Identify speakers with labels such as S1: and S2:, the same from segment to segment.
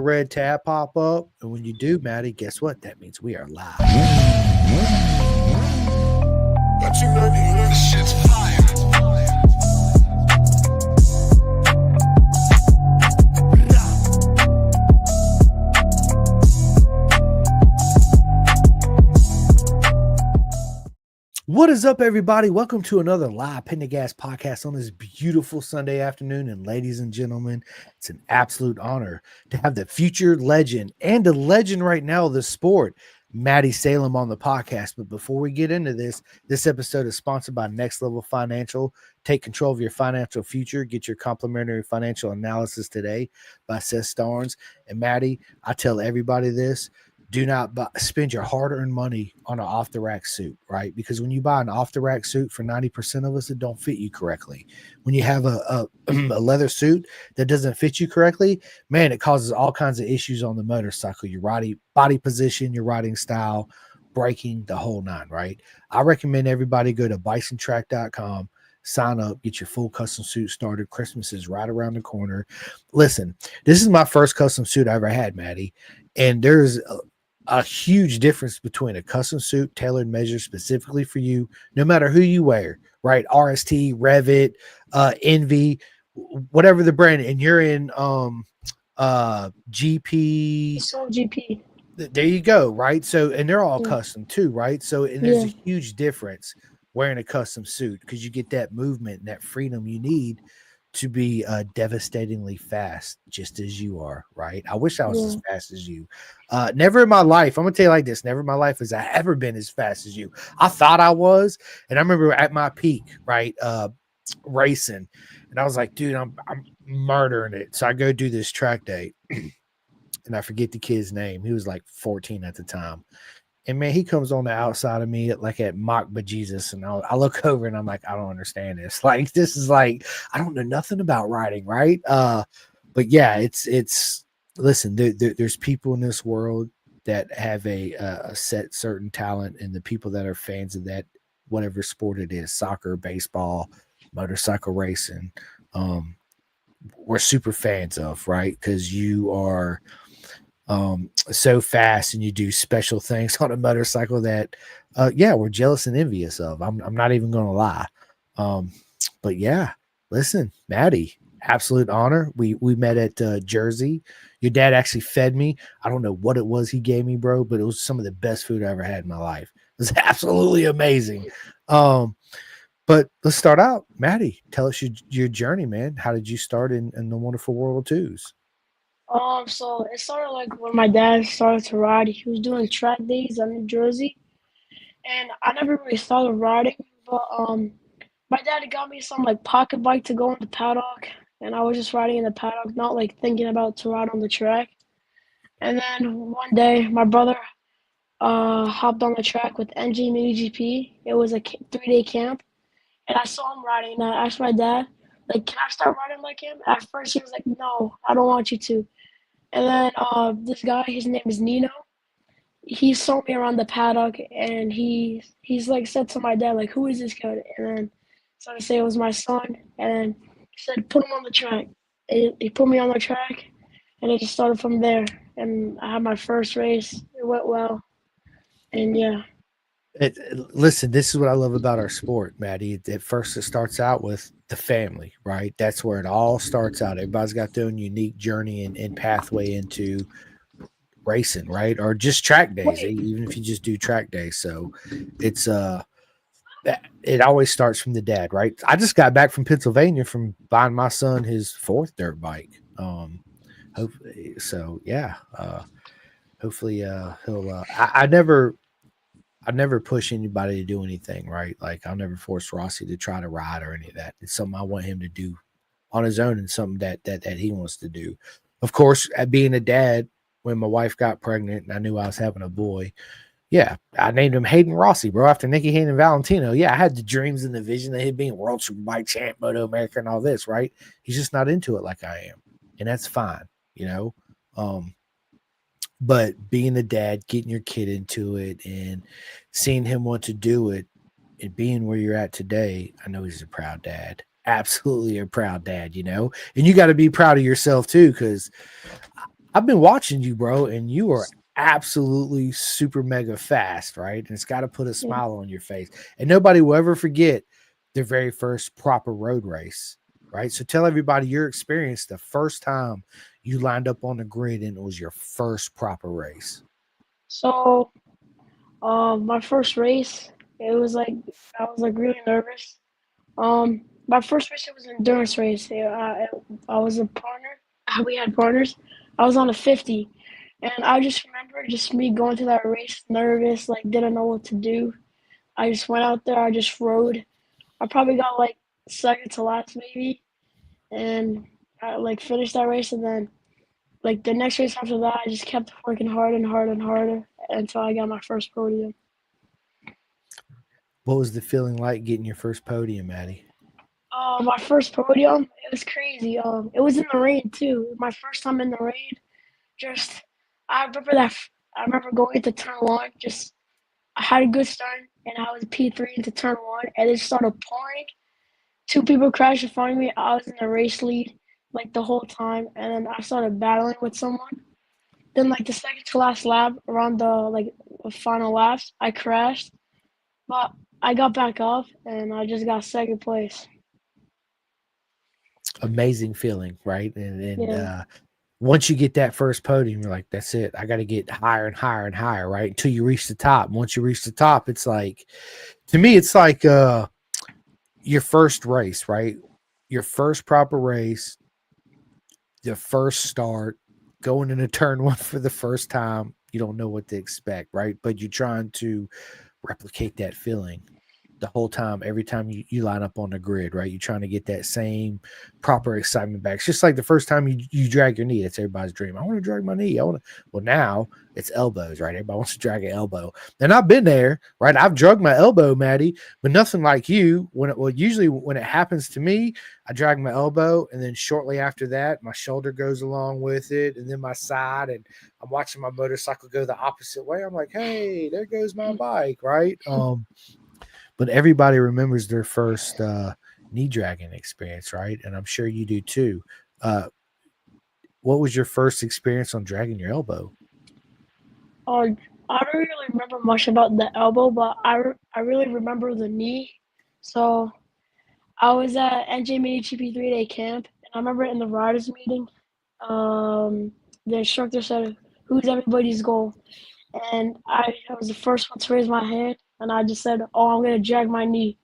S1: red tab pop up. And when you do, Maddie, guess what? That means we are live.
S2: But you know this shit's fire.
S1: What is up, everybody? Welcome to another live Pin the Gas podcast on this beautiful Sunday afternoon. And ladies and gentlemen, it's an absolute honor to have the future legend and a legend right now of the sport, Mahdi Salem, on the podcast. But before we get into this episode is sponsored by Next Level Financial. Take control of your financial future. Get your complimentary financial analysis today by Seth Starnes. And Mahdi, I tell everybody this. Do not spend your hard-earned money on an off-the-rack suit, right? Because when you buy an off-the-rack suit, for 90% of us, it don't fit you correctly. When you have a leather suit that doesn't fit you correctly, man, it causes all kinds of issues on the motorcycle. Your body position, your riding style, braking, the whole nine, right? I recommend everybody go to bisontrack.com, sign up, get your full custom suit started. Christmas is right around the corner. Listen, this is my first custom suit I ever had, Maddie, and there's a huge difference between a custom suit tailored measure specifically for you, no matter who you wear, right? RST, Revit, Envy, whatever the brand, and you're in GP.
S3: So GP.
S1: There you go, right? So, and they're all
S3: Yeah.
S1: custom too, right? So, and there's
S3: Yeah.
S1: a huge difference wearing a custom suit because you get that movement and that freedom you need to be devastatingly fast, just as you are, right? I wish I was as fast as you. Never in my life, I'm gonna tell you like this, never in my life has I ever been as fast as you. I thought I was, and I remember at my peak, right, racing, and I was like, dude, I'm murdering it. So I go do this track day, and I forget the kid's name. He was like 14 at the time. And man, he comes on the outside of me at Mach bejesus, and I look over and I'm like, I don't understand this. Like, this is like, I don't know nothing about riding, right? But yeah, it's listen, there's people in this world that have a set certain talent, and the people that are fans of that, whatever sport it is, soccer, baseball, motorcycle racing, we're super fans of, right? Because you are so fast and you do special things on a motorcycle that we're jealous and envious of. I'm not even gonna lie. But yeah, listen, Maddie, absolute honor. We met at Jersey. Your dad actually fed me. I don't know what it was he gave me, bro, but it was some of the best food I ever had in my life. It was absolutely amazing. But let's start out. Maddie, tell us your journey, man. How did you start in the wonderful world of twos?
S3: So it started like when my dad started to ride. He was doing track days in New Jersey, and I never really started riding. But my dad got me some like pocket bike to go in the paddock, and I was just riding in the paddock, not like thinking about to ride on the track. And then one day, my brother hopped on the track with NG Mini GP. It was a 3-day camp, and I saw him riding. And I asked my dad, like, "Can I start riding like him?" At first, he was like, "No, I don't want you to." And then this guy, his name is Nino. He saw me around the paddock, and he's like said to my dad, like, "Who is this kid?" And then so I say it was my son, and then he said, "Put him on the track." He put me on the track, and it just started from there. And I had my first race. It went well, and yeah.
S1: Listen, this is what I love about our sport, Maddie. At first, it starts out with the family, right? That's where it all starts out. Everybody's got their own unique journey and pathway into racing, right? Or just track days,
S3: Wait,
S1: even if you just do track days. So it's it always starts from the dad, right? I just got back from Pennsylvania from buying my son his fourth dirt bike. Hopefully, so yeah. Hopefully, he'll. I never push anybody to do anything, right? Like, I'll never force Rossi to try to ride or any of that. It's something I want him to do on his own, and something that he wants to do. Of course, at being a dad, when my wife got pregnant and I knew I was having a boy, yeah, I named him Hayden Rossi, bro, after Nicky Hayden and Valentino. Yeah, I had the dreams and the vision of him being world superbike champ, Moto America, and all this, right? He's just not into it like I am, and that's fine, you know. But being a dad, getting your kid into it and seeing him want to do it and being where you're at today, I know he's a proud dad. Absolutely a proud dad, you know? And you got to be proud of yourself too, because I've been watching you, bro, and you are absolutely super mega fast, right? And it's got to put a
S3: Yeah.
S1: smile on your face. And nobody will ever forget their very first proper road race, right? So tell everybody your experience the first time you lined up on the grid and it was your first proper race.
S3: So, my first race, it was like I was like really nervous. My first race it was an endurance race. Yeah, I was a partner. We had partners. I was on a 50, and I just remember just me going to that race nervous, like didn't know what to do. I just went out there. I just rode. I probably got like second to last maybe, and I like finished that race. And then like the next race after that, I just kept working hard and hard and harder until I got my first podium.
S1: What was the feeling like getting your first podium, Maddie?
S3: My first podium, it was crazy. It was in the rain too. My first time in the rain. Just, I remember that. I remember going into turn one. Just, I had a good start, and I was P3 into turn one, and it started pouring. Two people crashed in front of me. I was in the race lead like the whole time, and then I started battling with someone. Then, like the second to last lap, around the final laps, I crashed, but I got back up, and I just got second place.
S1: Amazing feeling, right? And
S3: Yeah,
S1: once you get that first podium, you're like, that's it. I got to get higher and higher and higher, right? Until you reach the top. And once you reach the top, it's like, to me, it's like your first race, right? Your first proper race, your first start, going into turn one for the first time. You don't know what to expect, right? But you're trying to replicate that feeling the whole time, every time you line up on the grid, right? You're trying to get that same proper excitement back. It's just like the first time you drag your knee. That's everybody's dream. I want to drag my knee. I want to. Well, now it's elbows, right? Everybody wants to drag an elbow. And I've been there, right? I've drugged my elbow, Maddie, but nothing like you. Usually when it happens to me, I drag my elbow, and then shortly after that, my shoulder goes along with it, and then my side, and I'm watching my motorcycle go the opposite way. I'm like, hey, there goes my bike, right? But everybody remembers their first knee dragging experience, right? And I'm sure you do too. Uh, what was your first experience on dragging your elbow?
S3: Uh, I don't really remember much about the elbow, but I really remember the knee. So I was at NJ Mini GP 3-day camp, and I remember in the riders meeting, um, the instructor said, "Who's everybody's goal?" And I was the first one to raise my hand, and I just said, "Oh, I'm gonna drag my knee."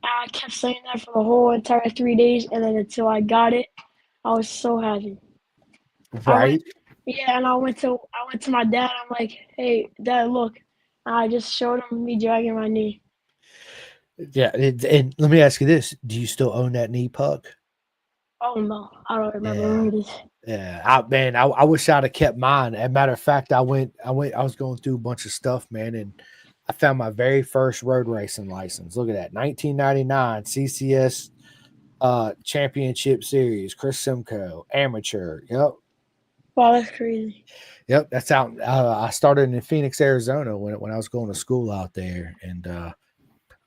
S3: And I kept saying that for the whole entire 3 days, and then until I got it, I was so happy. I went,
S1: Right?
S3: yeah, and I went to my dad. I'm like, "Hey, Dad, look." And I just showed him me dragging my knee.
S1: Yeah. And let me ask you this: do you still own that knee puck?
S3: Oh no, I don't remember
S1: Yeah.
S3: where it is.
S1: Yeah, I wish I'd have kept mine. As a matter of fact, I was going through a bunch of stuff, man, and I found my very first road racing license. Look at that, 1999 CCS Championship Series, Chris Simcoe, amateur.
S3: Wow, that's crazy.
S1: That's out. I started in Phoenix, Arizona when I was going to school out there, and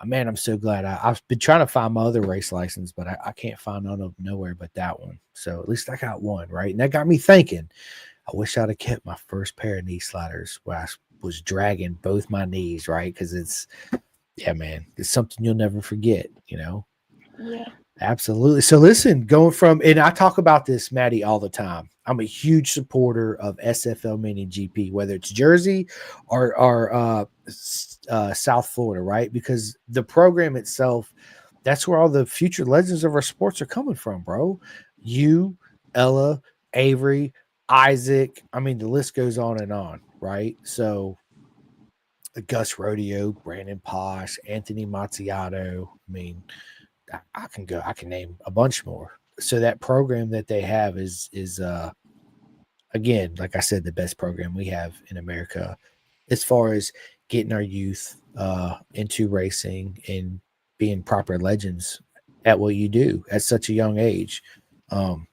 S1: man, I'm so glad. I've been trying to find my other race license, but I can't find none of them nowhere but that one. So at least I got one, right? And that got me thinking. I wish I'd have kept my first pair of knee sliders where I was dragging both my knees, right? Because yeah, man, it's something you'll never forget.
S3: Yeah.
S1: Absolutely. So listen, going from, and I talk about this, Maddie, all the time. I'm a huge supporter of SFL Mini GP, whether it's Jersey or South Florida, right? Because the program itself, that's where all the future legends of our sports are coming from, bro. You, Ella, Avery, Isaac. I mean, the list goes on, right? So Gus Rodeo, Brandon Posh, Anthony Mazziato. I mean, I can go. I can name a bunch more. So that program that they have is again, like I said, the best program we have in America as far as getting our youth into racing and being proper legends at what you do at such a young age. Um,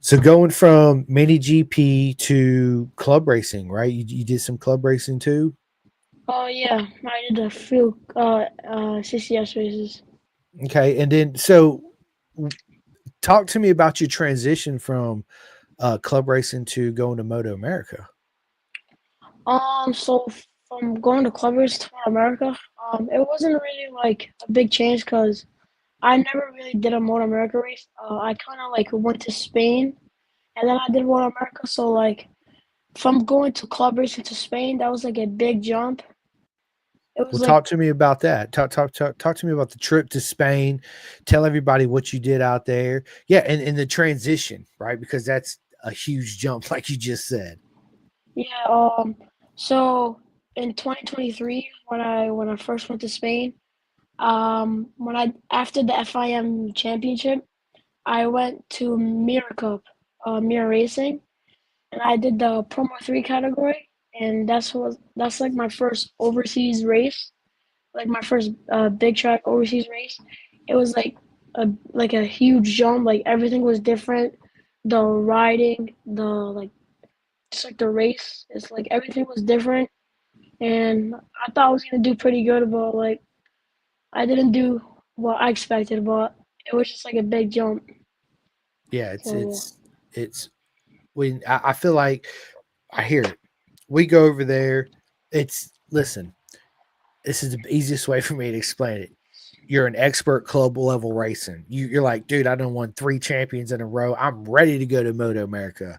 S1: so going from mini GP to club racing, right? You did some club racing too.
S3: Oh yeah, I did a few CCS races.
S1: Okay, and then so talk to me about your transition from club racing to going to Moto America?
S3: So from going to clubbers to America, it wasn't really like a big change because I never really did a Moto America race. I kind of like went to Spain and then I did Moto America. So like from going to club racing to Spain, that was like a big jump. It
S1: Well,
S3: was like
S1: talk to me about that. Talk to me about the trip to Spain. Tell everybody what you did out there. Yeah, and the transition, right? Because that's a huge jump, like you just said.
S3: yeah. So in 2023, when I first went to Spain, when I after the FIM championship, I went to Mirror Cup, Mirror Racing, and I did the Promo 3 category, and that's like my first overseas race, like my first big track overseas race. It was like a huge jump, like everything was different. The riding, the like just like the race, it's like everything was different, and I thought I was gonna do pretty good, but like I didn't do what I expected, but it was just like a big jump.
S1: Yeah,
S3: So
S1: it's when I feel like I hear it. We go over there. It's listen. This is the easiest way for me to explain it. You're an expert club level racing. You're like, dude, I done won 3 champions in a row. I'm ready to go to Moto America.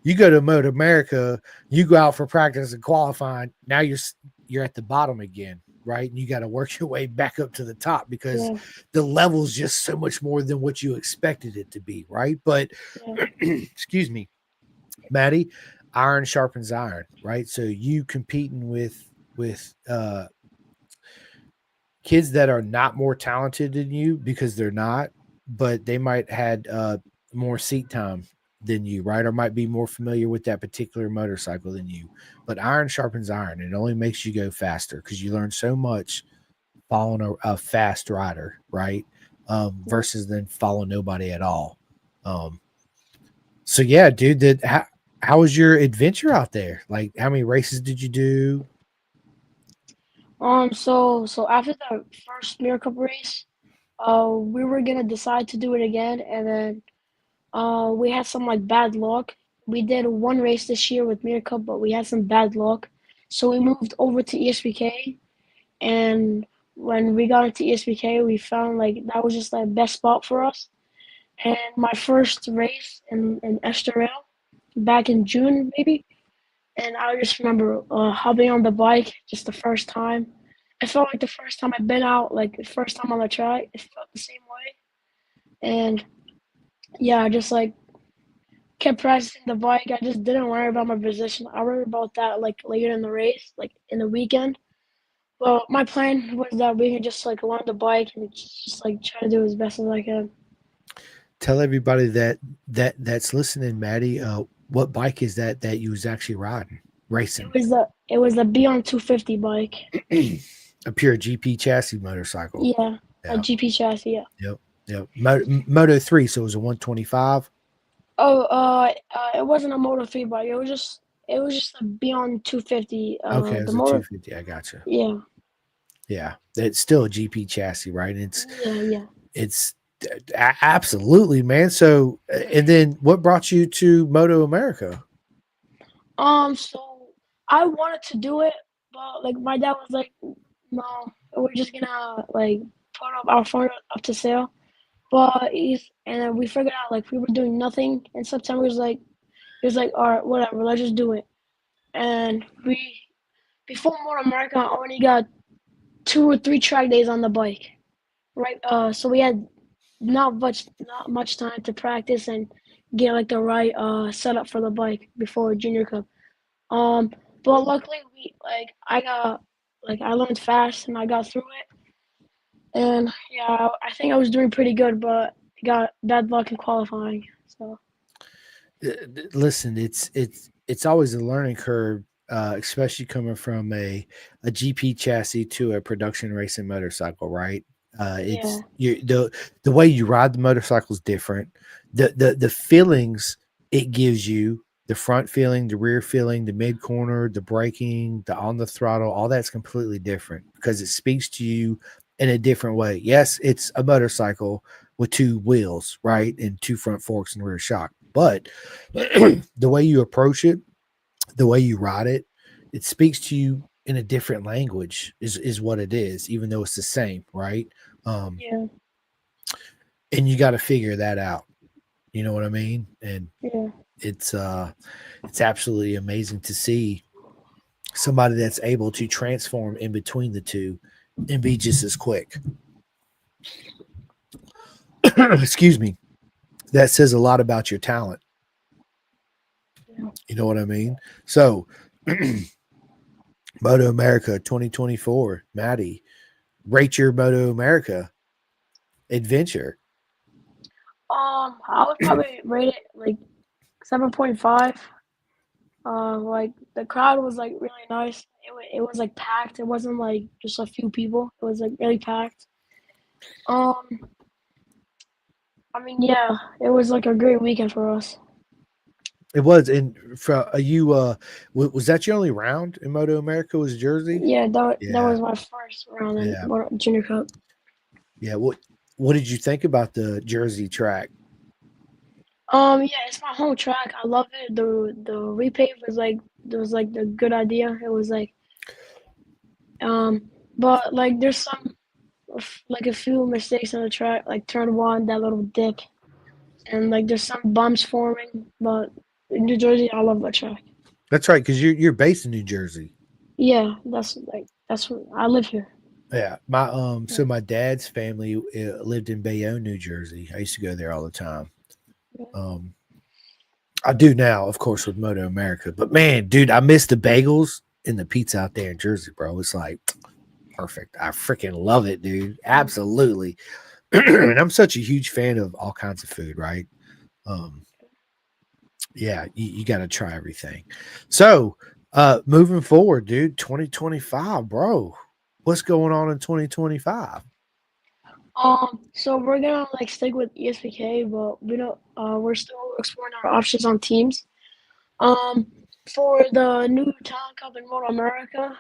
S1: You go to Moto America, you go out for practice and qualifying. Now you're at the bottom again, right? And you got to work your way back up to the top because
S3: yeah,
S1: the level's just so much more than what you expected it to be, right? But
S3: yeah,
S1: excuse me, Maddie, iron sharpens iron, right? So you competing with kids that are not more talented than you because they're not, but they might had more seat time than you, right? Or might be more familiar with that particular motorcycle than you. But iron sharpens iron. It only makes you go faster because you learn so much following a fast rider, right?
S3: yeah.
S1: Versus then follow nobody at all. Um, so yeah, dude, how was your adventure out there? Like, how many races did you do?
S3: So after the first Mirror Cup race, we were gonna decide to do it again, and then we had some like bad luck. We did one race this year with Mirror Cup, but we had some bad luck, so we moved over to ESPK. And when we got into ESPK, we found like that was just the best spot for us. And my first race in Estoril back in June, maybe. And I just remember hopping on the bike just the first time. It felt like the first time I'd been out, like the first time on the track. It felt the same way. And yeah, I just like kept practicing the bike. I just didn't worry about my position. I worried about that like later in the race, like in the weekend. Well, my plan was that we could just like learn the bike and just like try to do as best as I can.
S1: Tell everybody that's listening, Maddie. What bike is that you was actually riding, racing?
S3: It was the Beyond 250 bike.
S1: A pure GP chassis motorcycle.
S3: Yeah, a
S1: Yeah.
S3: GP chassis. Yeah.
S1: Yep. Yep. Moto 3, so it was a 125.
S3: Oh, it wasn't a Moto 3 bike. It was just a Beyond 250.
S1: Okay, it
S3: The
S1: was a
S3: motor.
S1: 250. I gotcha.
S3: Yeah,
S1: Yeah. It's still a GP chassis, right?
S3: yeah, yeah.
S1: It's absolutely, man. So, and then what brought you to Moto America?
S3: So I wanted to do it, but like my dad was like, "No, we're just gonna like put up our phone up to sale." But and then we figured out like we were doing nothing in September. He was like, "All right, whatever, let's just do it." And we before more America, I only got 2 or 3 track days on the bike, right? So we had not much time to practice and get like the right setup for the bike before Junior Cup. Um, but luckily we like I learned fast and I got through it. And yeah, I think I was doing pretty good, but I got bad luck in qualifying. So
S1: Listen, it's always a learning curve, especially coming from a GP chassis to a production racing motorcycle, right?
S3: yeah,
S1: It's the way you ride the motorcycle is different. The feelings it gives you, the front feeling, the rear feeling, the mid corner, the braking, the on the throttle, all that's completely different because it speaks to you in a different way. Yes, it's a motorcycle with 2 wheels, right, and 2 front forks and rear shock, but the way you approach it, the way you ride it, it speaks to you in a different language is what it is, even though it's the same, right? Um,
S3: Yeah,
S1: and you got to figure that out. You know what I mean? And
S3: yeah,
S1: it's it's absolutely amazing to see somebody that's able to transform in between the two and be just as quick. Excuse me. That says a lot about your talent.
S3: yeah.
S1: You know what I mean? So, Moto America 2024, Maddie, rate your Moto America adventure.
S3: I would probably rate it like 7.5. Like the crowd was like really nice. It was like packed. It wasn't like just a few people. It was like really packed. Um, I mean, yeah, it was like a great weekend for us.
S1: It was. And for you, was that your only round in Moto America? Was Jersey?
S3: Yeah, that
S1: Yeah,
S3: was my first round in
S1: yeah,
S3: Junior Cup.
S1: yeah. What did you think about the Jersey track?
S3: Yeah, it's my home track. I love it. The repave was like there was like the good idea. It was like but like there's some like a few mistakes on the track, like turn one, that little dip, and like there's some bumps forming. But in New Jersey, I love that track.
S1: That's right, because you're based in New Jersey.
S3: Yeah, that's what I live here.
S1: Yeah, my
S3: Yeah,
S1: so my dad's family lived in Bayonne, New Jersey. I used to go there all the time.
S3: yeah,
S1: Um, I do now, of course, with Moto America. But man, dude, I miss the bagels and the pizza out there in Jersey, bro. It's like perfect. I freaking love it, dude.
S3: yeah.
S1: Absolutely. And I'm such a huge fan of all kinds of food, right? Um, yeah, you got to try everything. So, moving forward, dude, 2025, bro. What's going on in 2025?
S3: So we're gonna like stick with ESPK, but we don't. We're still exploring our options on teams. Um, for the new Talent Cup in Moto America,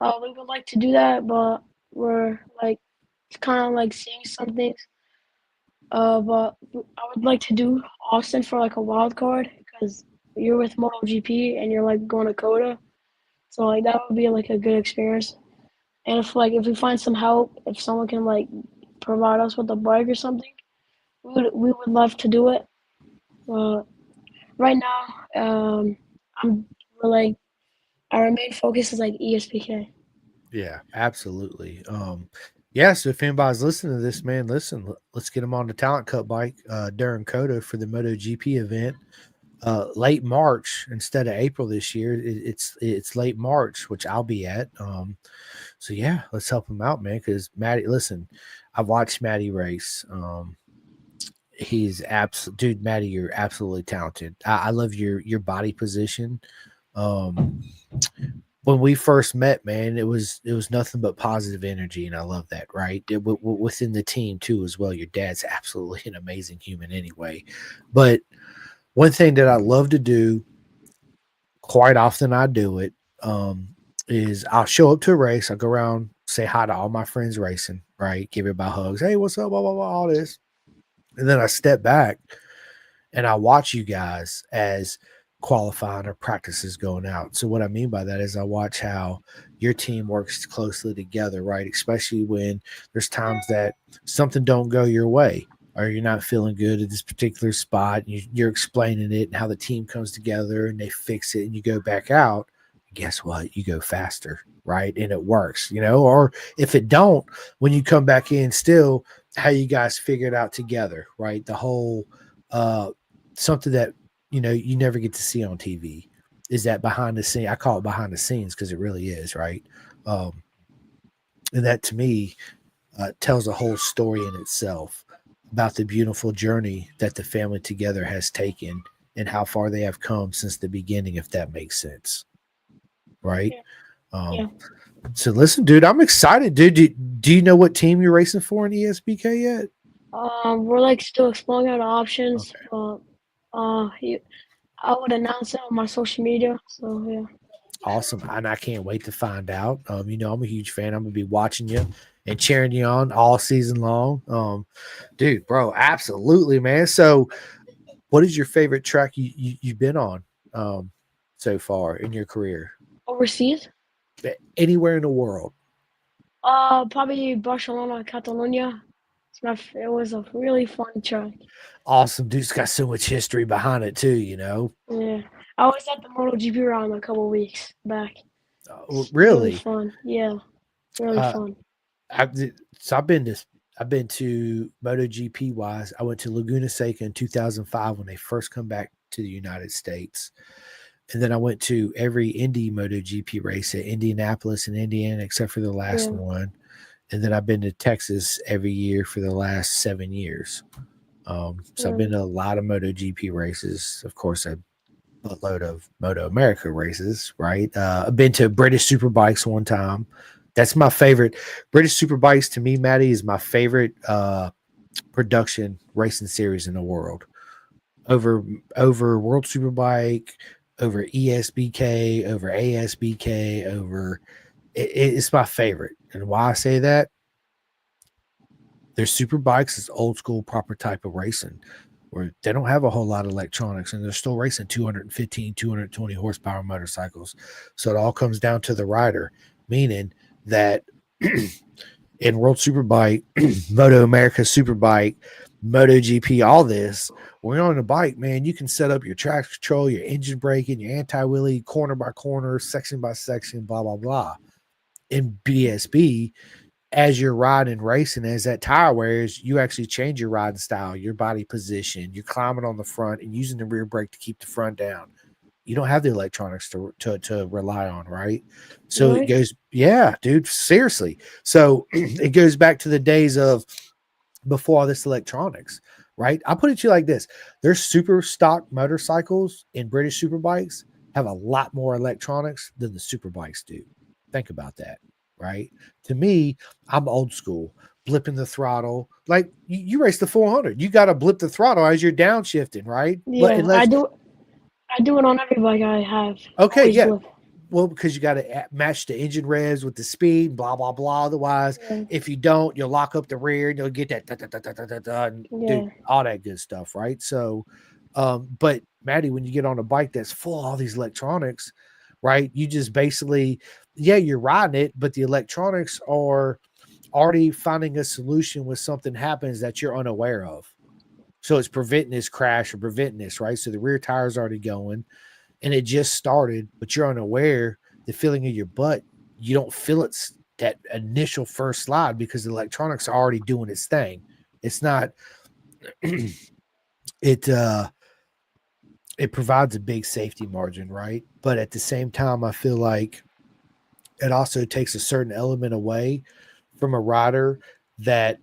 S3: we would like to do that, but we're like kind of like seeing some things. But I would like to do Austin for like a wild card because you're with MotoGP and you're like going to Coda, so like that would be like a good experience. And if we find some help, if someone can like provide us with a bike or something, we would love to do it. Uh, right now, I'm we're like our main focus is like ESPK.
S1: Yeah, absolutely. Yeah, so if anybody's listening to this, man, listen, let's get them on the Talent Cup bike during Coda for the MotoGP event. Late March instead of April this year. It's late March, which I'll be at. So yeah, let's help him out, man. Because Maddie, listen, I've watched Maddie race. He's dude, Maddie, you're absolutely talented. I love your body position. Um, when we first met, man, it was nothing but positive energy, and I love that. Right, within the team too, as well. Your dad's absolutely an amazing human, anyway. But one thing that I love to do quite often, I do it, is I'll show up to a race. I go around, say hi to all my friends racing, right? Give everybody hugs. Hey, what's up? Blah, blah, blah, all this. And then I step back and I watch you guys as qualifying or practices going out. So what I mean by that is I watch how your team works closely together, right? Especially when there's times that something don't go your way or you're not feeling good at this particular spot. You're explaining it and how the team comes together and they fix it and you go back out. Guess what? You go faster, right? And it works, or if it don't, when you come back in still, how you guys figure it out together, right? The whole something that you never get to see on TV is that behind the scene. I call it behind the scenes because it really is, right? Um, and that to me tells a whole story in itself about the beautiful journey that the family together has taken and how far they have come since the beginning, if that makes sense, right?
S3: Yeah,
S1: Um,
S3: yeah.
S1: so listen, dude, I'm excited, dude. Do you know what team you're racing for in ESPK yet?
S3: We're like still exploring our options,
S1: Okay.
S3: but I would announce it on my social media. So yeah,
S1: Awesome. And I can't wait to find out. I'm a huge fan. I'm gonna be watching you and cheering you on all season long. Dude, bro, absolutely, man. So What is your favorite track you've been on um, so far in your career?
S3: Overseas?
S1: Anywhere in the world?
S3: Probably Barcelona, Catalonia. It was a really fun track.
S1: Awesome, dude. It's got so much history behind it too. You know,
S3: Yeah, I was at the MotoGP round a couple weeks back. It's really
S1: really.
S3: fun. Yeah, really
S1: Uh,
S3: fun.
S1: so I've been to MotoGP wise. I went to Laguna Seca in 2005 when they first come back to the United States, and then I went to every Indy MotoGP race at Indianapolis and Indiana, except for the last
S3: Yeah,
S1: one. And then I've been to Texas every year for the last 7 years. So I've been
S3: yeah,
S1: to a lot of MotoGP races. Of course, a buttload of Moto America races, right? I've been to British Superbikes one time. That's my favorite. British Superbikes to me, Maddie, is my favorite production racing series in the world. Over World Superbike, over ESBK, over ASBK, over it's my favorite. And why I say that, their super bikes is old school proper type of racing where they don't have a whole lot of electronics and they're still racing 215 220 horsepower motorcycles. So it all comes down to the rider, meaning that in World Superbike, Moto America Superbike, MotoGP, all this, when you're on a bike, man, you can set up your traction control, your engine braking, your anti-wheelie, corner by corner, section by section, blah blah blah. In BSB, as you're riding and racing, as that tire wears, you actually change your riding style, your body position. You're climbing on the front and using the rear brake to keep the front down. You don't have the electronics to rely on, right? So it
S3: really?
S1: goes, yeah, dude, seriously. So it goes back to the days of before all this electronics, right? I'll put it to you like this: their super stock motorcycles in British superbikes have a lot more electronics than the superbikes do. Think about that, right? To me, I'm old school, blipping the throttle. Like you race the 400, you got to blip the throttle as you're downshifting, right? But
S3: Yeah,
S1: unless,
S3: I do it on every bike I have.
S1: okay,
S3: Always
S1: yeah,
S3: blip.
S1: well, because you got to match the engine revs with the speed, blah blah blah. Otherwise,
S3: Yeah,
S1: if you don't, you'll lock up the rear and you'll get that and do
S3: yeah,
S1: all that good stuff, right? So, but Maddie, when you get on a bike that's full of all these electronics, right? You just basically, yeah, you're riding it, but the electronics are already finding a solution when something happens that you're unaware of. So it's preventing this crash or preventing this, right? So the rear tire's already going and it just started, but you're unaware, the feeling of your butt, you don't feel it's that initial first slide because the electronics are already doing its thing. It's not it it provides a big safety margin, right? But at the same time, I feel like it also takes a certain element away from a rider that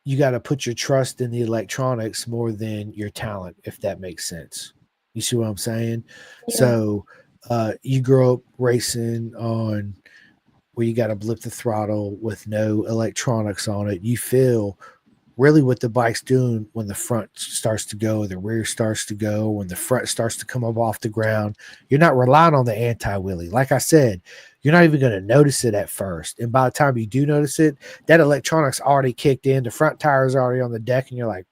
S1: you got to put your trust in the electronics more than your talent, if that makes sense. You see what I'm saying?
S3: yeah,
S1: So you grow up racing on where you got to blip the throttle with no electronics on it. You feel really what the bike's doing when the front starts to go, the rear starts to go, when the front starts to come up off the ground. You're not relying on the anti-wheelie. Like I said, you're not even going to notice it at first. And by the time you do notice it, that electronics already kicked in. The front tire is already on the deck, and you're like,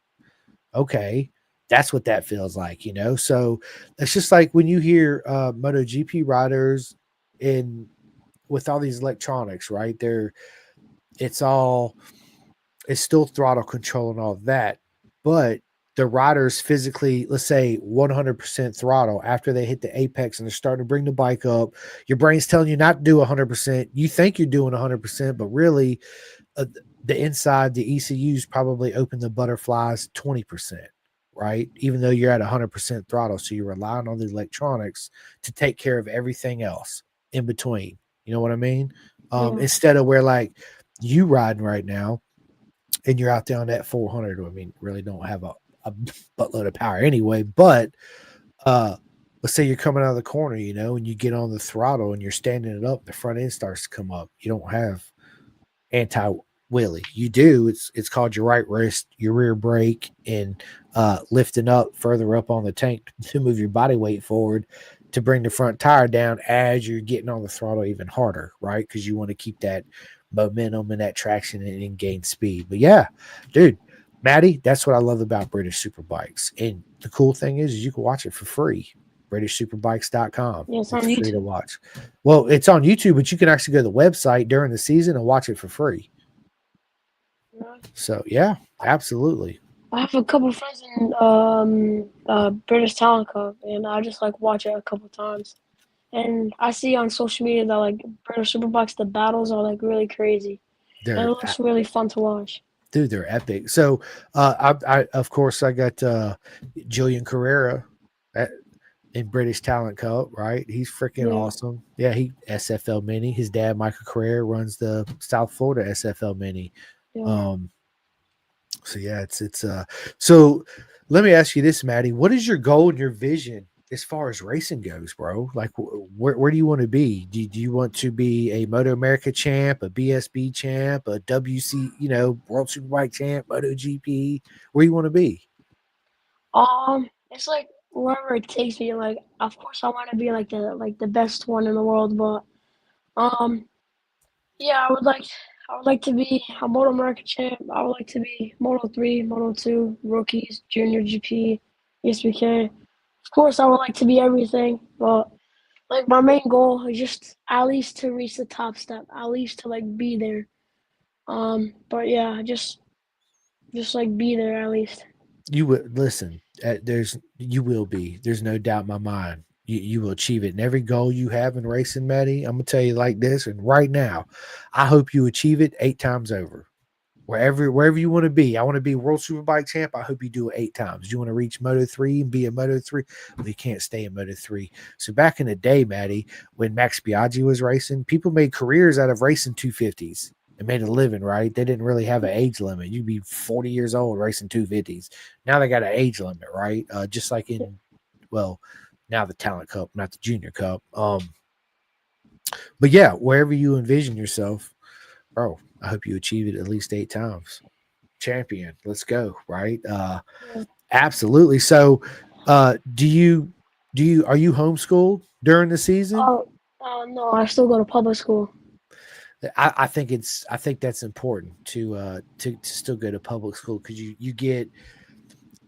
S1: okay, that's what that feels like, you know? So it's just like when you hear MotoGP riders in with all these electronics, right? It's all it's still throttle control and all of that, but the riders physically, let's say 100% throttle after they hit the apex and they're starting to bring the bike up. Your brain's telling you not to do 100%. You think you're doing 100%, but really, uh, the inside, the ECUs probably open the butterflies 20%, right? Even though you're at 100% throttle. So you're relying on the electronics to take care of everything else in between. You know what I mean?
S3: yeah,
S1: Instead of where like you riding right now, and you're out there on that 400. I mean, really don't have a buttload of power anyway. But uh, let's say you're coming out of the corner, you know, and you get on the throttle and you're standing it up, the front end starts to come up. You don't have anti wheelie. You do. It's called your right wrist, your rear brake, and lifting up further up on the tank to move your body weight forward to bring the front tire down as you're getting on the throttle even harder, right? Because you want to keep that momentum and that traction and gain speed. But yeah, dude, Maddie, that's what I love about British Superbikes. And the cool thing is you can watch it for free. BritishSuperbikes.com.
S3: Yeah, it's on
S1: It's free to
S3: YouTube.
S1: watch. Well, it's on YouTube, but you can actually go to the website during the season and watch it for free.
S3: Yeah.
S1: So yeah, absolutely.
S3: I have a couple friends in British Talent Cup, and I just like watch it a couple times. And I see on social media that like British Superbikes, the battles are like really crazy, and it
S1: They're
S3: looks really fun to watch.
S1: dude, they're epic. So I of course I got Julian Carrera at, in British Talent Cup, right? He's freaking
S3: Yeah,
S1: awesome. Yeah, he SFL Mini. His dad, Michael Carrera, runs the South Florida SFL Mini.
S3: yeah.
S1: Um, so yeah, it's so let me ask you this, Maddie. What is your goal and your vision as far as racing goes, bro? Like where do you want to be? Do you want to be a Moto America champ, a BSB champ, a WC, World Superbike champ, Moto GP? Where you want to be?
S3: It's like wherever it takes me. Like, of course, I want to be like the best one in the world, but um, yeah, I would like to be a Moto America champ. I would like to be Moto 3, Moto 2, rookies, Junior GP, ESPK. Of course, I would like to be everything, but like my main goal is just at least to reach the top step, at least to like be there. But yeah, just like be there at least.
S1: You would listen. There's you will be. There's no doubt in my mind. You will achieve it. And every goal you have in racing, Maddie, I'm gonna tell you like this. And right now, I hope you achieve it 8 times over. Wherever you want to be. I want to be World Superbike champ. I hope you do it 8 times. You want to reach Moto 3 and be a Moto 3? Well, you can't stay in Moto 3. So back in the day, Maddie, when Max Biaggi was racing, people made careers out of racing 250s and made a living, right? They didn't really have an age limit. You'd be 40 years old racing 250s. Now they got an age limit, right? Just like in, well, now the Talent Cup, not the Junior Cup. But yeah, wherever you envision yourself, bro, I hope you achieve it at least 8 times. Champion, let's go, right?
S3: Yeah.
S1: Absolutely. So, do you are you homeschooled during the season?
S3: Oh, no, I still go to public school.
S1: I think that's important to still go to public school because you get,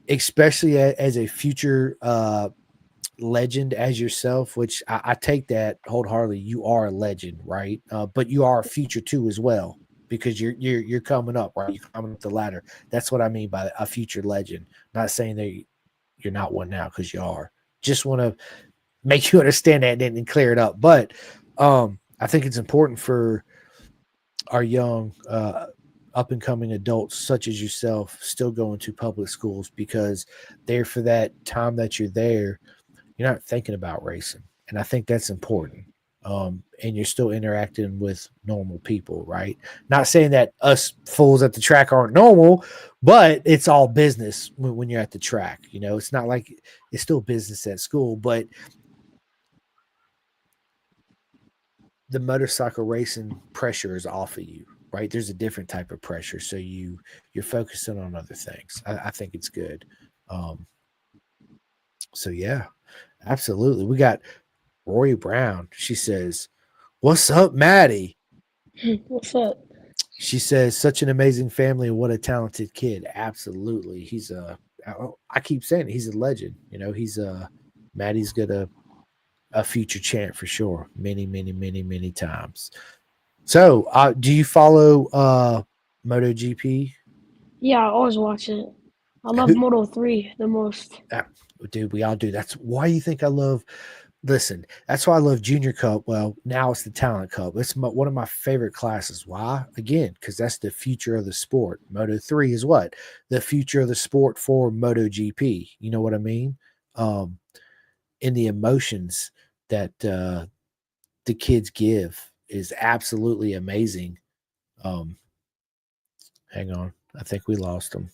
S1: especially as a future legend as yourself, which I take that wholeheartedly. You are a legend, right? But you are a future too as well because you're coming up, right? You're coming up the ladder. That's what I mean by a future legend. Not saying that you're not one now because you are. Just want to make you understand that and clear it up. But I think it's important for our young up and coming adults such as yourself still going to public schools because there for that time that you're there, you're not thinking about racing. And I think that's important. And you're still interacting with normal people, right? Not saying that us fools at the track aren't normal, but it's all business when you're at the track. It's not like it's still business at school, but the motorcycle racing pressure is off of you, right? There's a different type of pressure. So you're focusing on other things. I think it's good. Um, so yeah, absolutely. We got Rory Brown. She says, "What's up, Maddie?"
S3: What's up?
S1: She says, "Such an amazing family and what a talented kid." Absolutely. He's I keep saying it, he's a legend. He's Maddie's got a future champ for sure. Many, many, many, many times. So, do you follow MotoGP?
S3: Yeah, I always watch it. I love
S1: Who,
S3: Moto 3 the most.
S1: uh, dude, we all do. That's why you think I love. Listen, that's why I love Junior Cup. Well, now it's the Talent Cup. It's one of my favorite classes. Why? Again, because that's the future of the sport. Moto 3 is what? The future of the sport for MotoGP. You know what I mean? Um, and the emotions that the kids give is absolutely amazing. Um, Hang on. I think we lost him.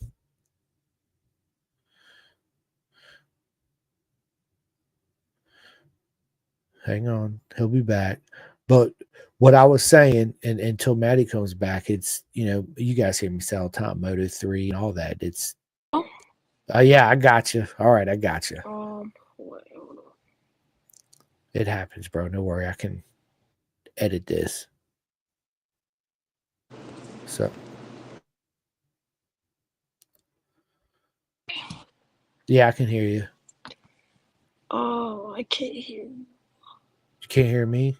S1: Hang on. He'll be back. But what I was saying, and until Maddie comes back, it's, you guys hear me say all the time, Moto 3 and all that. It's, yeah, I got you. All right, I got you.
S3: Wait, hold on.
S1: It happens, bro. No worry. I can edit this. So, Yeah, I can hear you.
S3: Oh, I can't hear you.
S1: You can't hear me?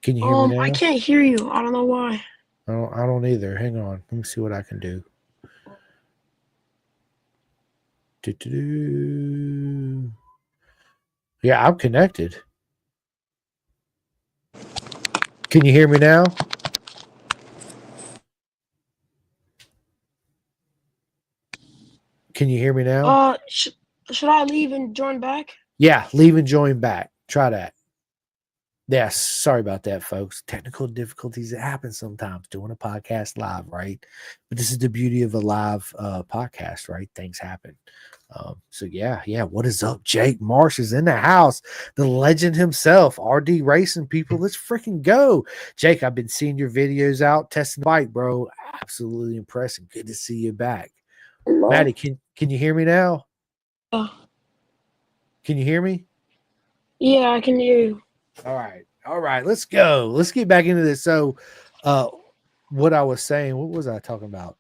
S1: Can you hear me
S3: I
S1: now?
S3: can't hear you. I don't know why.
S1: I don't either. Hang on. Let me see what I can do. Do-do-do. Yeah, I'm connected. Can you hear me now? Can you hear me now?
S3: Uh, sh should I leave and join back?
S1: Yeah, leave and join back. Try that. Yes, sorry about that, folks. Technical difficulties that happen sometimes doing a podcast live, right? But this is the beauty of a live podcast, right? Things happen. So yeah. What is up? Jake Marsh is in the house. The legend himself, RD Racing people. Let's freaking go. Jake, I've been seeing your videos out testing the bike, bro. Absolutely impressive. Good to see you back.
S3: Hello.
S1: Maddie, can you hear me now?
S3: Uh,
S1: Can you hear me?
S3: yeah, I can hear you.
S1: All right, let's go. Let's get back into this. So, uh, what I was saying, what was I talking about?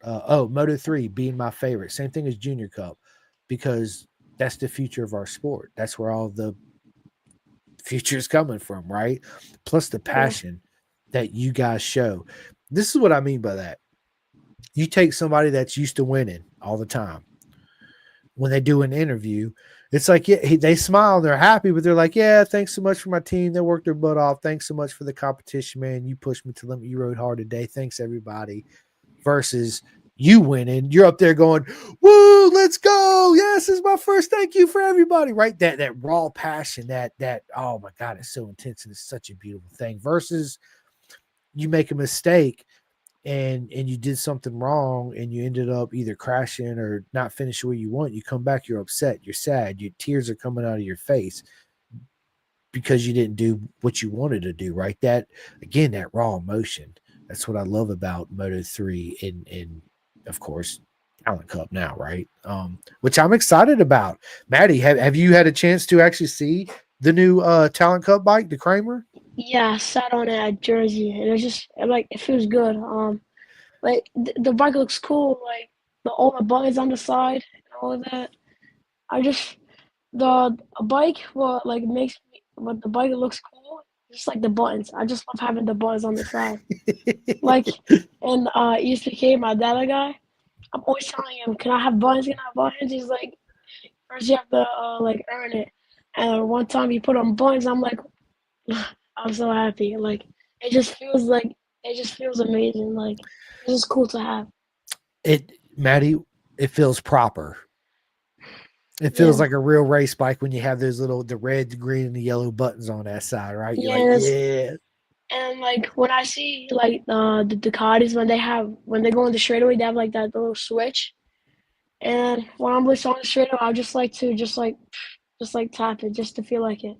S1: Moto 3 being my favorite. Same thing as Junior Cup, because that's the future of our sport. That's where all the future is coming from, right? Plus the
S3: Yeah.
S1: passion that you guys show. This is what I mean by that. You take somebody that's used to winning all the time, when they do an interview, it's like, yeah, they smile, they're happy, but they're like, yeah, thanks so much for my team. They worked their butt off. Thanks so much for the competition, man. You pushed me to the limit. You rode hard today. Thanks, everybody. Versus you winning, you're up there going, woo, let's go. Yes, this is my first. Thank you for everybody. Right. That raw passion, that, oh my God, it's so intense and it's such a beautiful thing. Versus you make a mistake and you did something wrong and you ended up either crashing or not finishing what you want, you come back, you're upset, you're sad, your tears are coming out of your face because you didn't do what you wanted to do, right? That, again, that raw emotion. That's what I love about Moto 3 and of course Talent Cup now, right? Which I'm excited about. Maddie, have you had a chance to actually see the new Talent Cup bike, the Kramer?
S3: Yeah, I sat on it at Jersey, and it feels good. Like the bike looks cool. Like all the buttons on the side and all of that. I just the a bike what like makes me what the bike looks cool. Just like the buttons. I just love having the buttons on the side. Like in ESPK, my data guy. I'm always telling him, "Can I have buttons? Can I have buttons?" He's like, first you have to like earn it. And one time he put on buttons, I'm like, I'm so happy. It just feels like it just feels amazing. Like it's just cool to have.
S1: It, Maddie, it feels proper. It feels
S3: Yeah,
S1: like a real race bike when you have those little the red, the green, and the yellow buttons on that side, right? You're
S3: yeah,
S1: like, yeah.
S3: and like when I see like the Ducatis when they go in the straightaway, they have like that little switch. And when I'm just on the straightaway, I just like to just like tap it just to feel like it.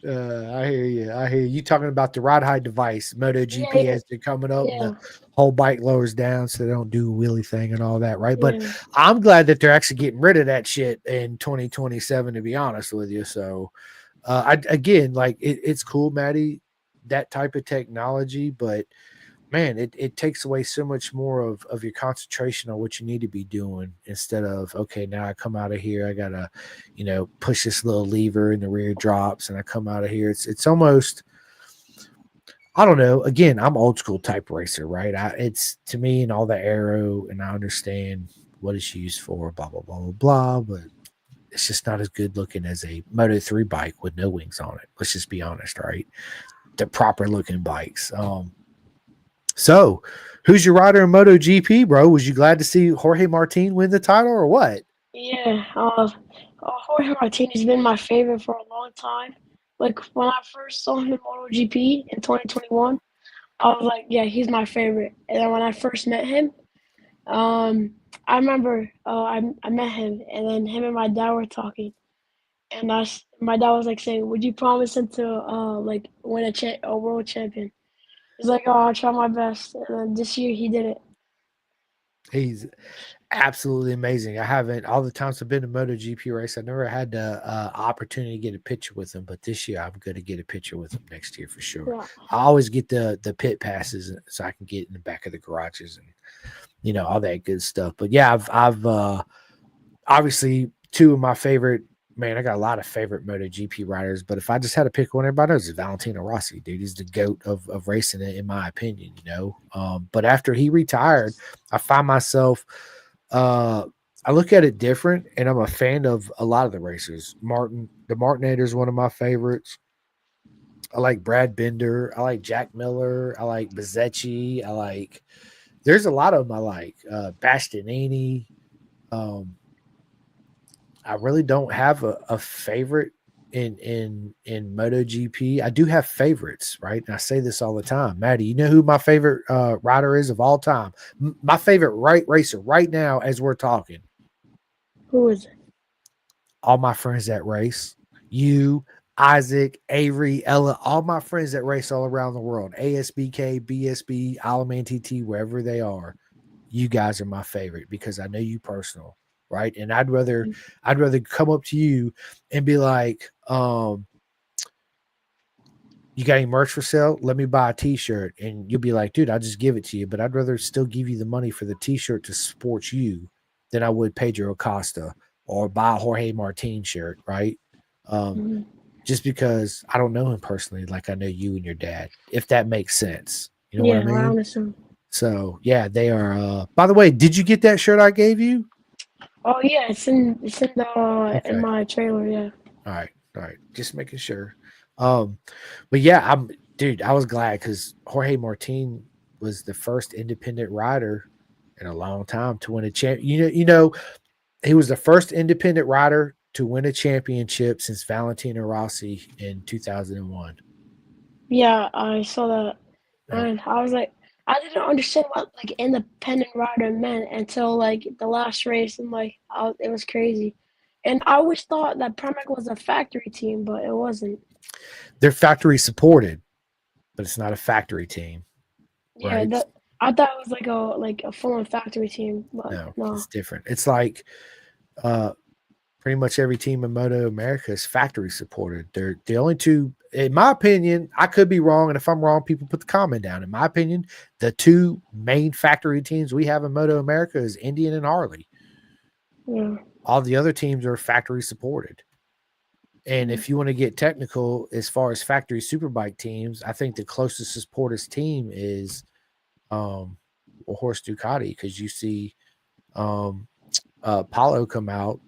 S1: I hear you. I hear you. You talking about the ride high device,
S3: Yeah,
S1: MotoGP,
S3: yeah,
S1: as they're coming up and the
S3: yeah,
S1: whole bike lowers down so they don't do a wheelie thing and all that, right? But
S3: yeah.
S1: I'm glad that they're actually getting rid of that shit in 2027, to be honest with you. So, again, like it's cool, Maddie, that type of technology, but man, it takes away so much more of your concentration on what you need to be doing instead of, okay, now I come out of here, I gotta, push this little lever and the rear drops and I come out of here. It's almost, I don't know. Again, I'm old school type racer, right? It's to me and all the aero, and I understand what it's used for, blah blah blah blah blah, but it's just not as good looking as a Moto 3 bike with no wings on it. Let's just be honest, right? The proper looking bikes. So, who's your rider in MotoGP, bro? Was you glad to see Jorge Martin win the title or what?
S3: Yeah, Jorge Martinez has been my favorite for a long time. Like when I first saw him in MotoGP in 2021, I was like, yeah, he's my favorite. And then when I first met him, I remember I met him, and then him and my dad were talking, and my dad was like saying, "Would you promise him to like win a world champion?" He's like, "Oh, I'll try my best." And then this year he did it.
S1: He's absolutely amazing. I haven't all the times I've been to MotoGP race, I never had the opportunity to get a picture with him. But this year, I'm going to get a picture with him next year for sure.
S3: Yeah,
S1: I always get the pit passes so I can get in the back of the garages and all that good stuff. But yeah, I've obviously two of my favorite. Man, I got a lot of favorite MotoGP riders, but if I just had to pick one, everybody knows it's Valentino Rossi, dude. He's the goat of racing it, in my opinion. But after he retired, I find myself, uh, I look at it different, and I'm a fan of a lot of the racers. The Martinator is one of my favorites. I like Brad Binder. I like Jack Miller. I like Bezecchi. There's a lot of them I like. Bastianini. Um, I really don't have a favorite in MotoGP. I do have favorites, right? And I say this all the time. Maddie, you know who my favorite rider is of all time? My favorite racer right now, as we're talking.
S3: Who is it?
S1: All my friends that race. You, Isaac, Avery, Ella, all my friends that race all around the world. ASBK, BSB, Alaman TT, wherever they are. You guys are my favorite because I know you personal, right? And I'd rather come up to you and be like, you got any merch for sale? Let me buy a t-shirt. And you'll be like, dude, I'll just give it to you. But I'd rather still give you the money for the t-shirt to support you than I would Pedro Acosta or buy a Jorge Martin shirt, right?
S3: Mhm.
S1: Just because I don't know him personally, like I know you and your dad, if that makes sense. You know what I
S3: Yeah,
S1: mean?
S3: around the sun.
S1: So yeah, they are. By the way, did you get that shirt I gave you?
S3: Oh yeah, it's in
S1: Okay.
S3: my trailer. Yeah.
S1: All right. All right. Just making sure. Um, but yeah, dude, I was glad because Jorge Martin was the first independent rider in a long time to win a champ. He was the first independent rider to win a championship since Valentino Rossi in 2001.
S3: Yeah, I saw that,
S1: Yeah.
S3: and I was like, I didn't understand what like independent rider meant until like the last race, and it was crazy. And I always thought that Pramac was a factory team, but it wasn't.
S1: They're factory supported, but it's not a factory team,
S3: Yeah,
S1: right?
S3: that I thought it was like a full-on factory team, but
S1: No,
S3: no.
S1: it's different. It's like uh pretty much every team in Moto America is factory supported. They're the only two, in my opinion. I could be wrong, and if I'm wrong, people put the comment down. In my opinion, the two main factory teams we have in Moto America is Indian and Harley.
S3: Yeah.
S1: All the other teams are factory supported. And
S3: Mhm.
S1: if you want to get technical, as far as factory superbike teams, I think the closest supporters team is Horse Ducati, because you see um, Paulo come out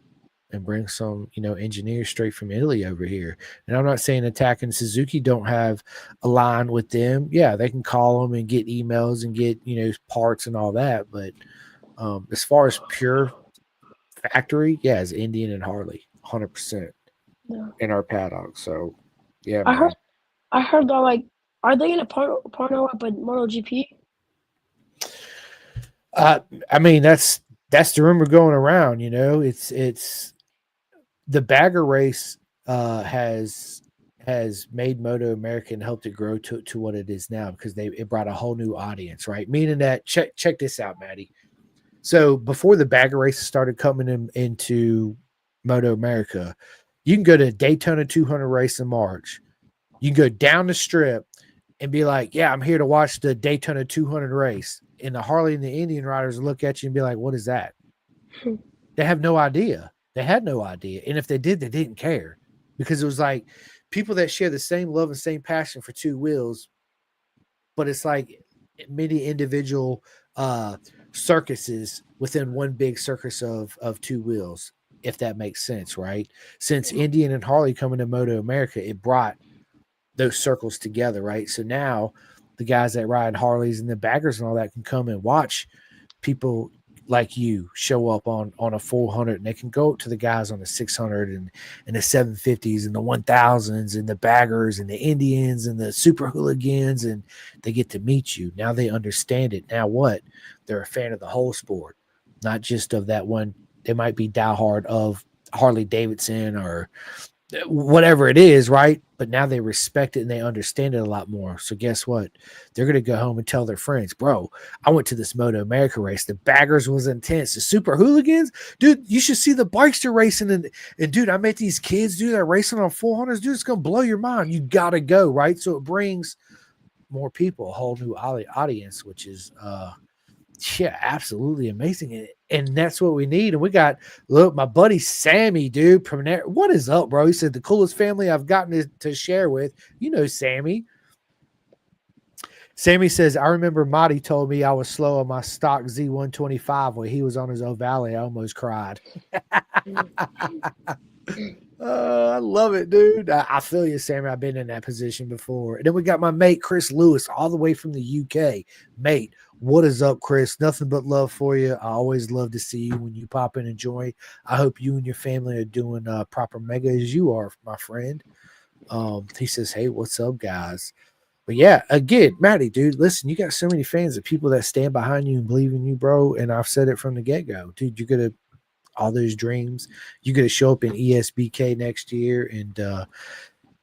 S1: and bring some, engineers straight from Italy over here. And I'm not saying Attack and Suzuki don't have a line with them. Yeah, they can call them and get emails and get, parts and all that. But as far as pure factory, yeah, it's Indian and Harley, 100%
S3: Yeah.
S1: in our paddock. So, yeah,
S3: I heard
S1: man.
S3: I heard that are they in a partner up with MotoGP?
S1: Uh, I mean, that's the rumor going around. It's the bagger race has made Moto America and helped it grow to what it is now because it brought a whole new audience, right? Meaning that check this out, Maddie. So before the bagger races started coming into Moto America, you can go to Daytona 200 race in March. You can go down the strip and be like, "Yeah, I'm here to watch the Daytona 200 race," and the Harley and the Indian riders look at you and be like, "What is that?" They have no idea. They had no idea. And if they did, they didn't care because it was like people that share the same love and same passion for two wheels, but it's like many individual circuses within one big circus of two wheels, if that makes sense, right? Since Indian and Harley coming to Moto America, it brought those circles together, right? So now the guys that ride Harleys and the baggers and all that can come and watch people like you show up on a 400, and they can go to the guys on the 600 and the 750s and the 1000s and the baggers and the Indians and the super hooligans, and they get to meet you. Now they understand it. Now what? They're a fan of the whole sport, not just of that one. They might be diehard of Harley Davidson or whatever it is, right? But now they respect it and they understand it a lot more. So guess what? They're gonna go home and tell their friends, bro, I went to this Moto America race. The baggers was intense. The super hooligans, dude, you should see the bikes they're racing. And dude, I met these kids, dude, that racing on 400s, dude, it's gonna blow your mind. You gotta go, right? So it brings more people, a whole new audience, which is Yeah, absolutely amazing. And that's what we need. And we got, look, my buddy Sammy, dude, from there. What is up, bro? He said the coolest family I've gotten to share with. You know, Sammy. Sammy says, I remember Mahdi told me I was slow on my stock Z125 when he was on his own valley. I almost cried. I love it, dude. I feel you, Sammy. I've been in that position before. And then we got my mate, Chris Lewis, all the way from the UK. Mate, what is up, Chris? Nothing but love for you. I always love to see you when you pop in and join. I hope you and your family are doing proper mega as you are, my friend. He says, hey, what's up, guys? But yeah, again, Maddie, dude, listen, you got so many fans of people that stand behind you and believe in you, bro. And I've said it from the get go, dude. You're gonna all those dreams. You're gonna show up in ESBK next year, and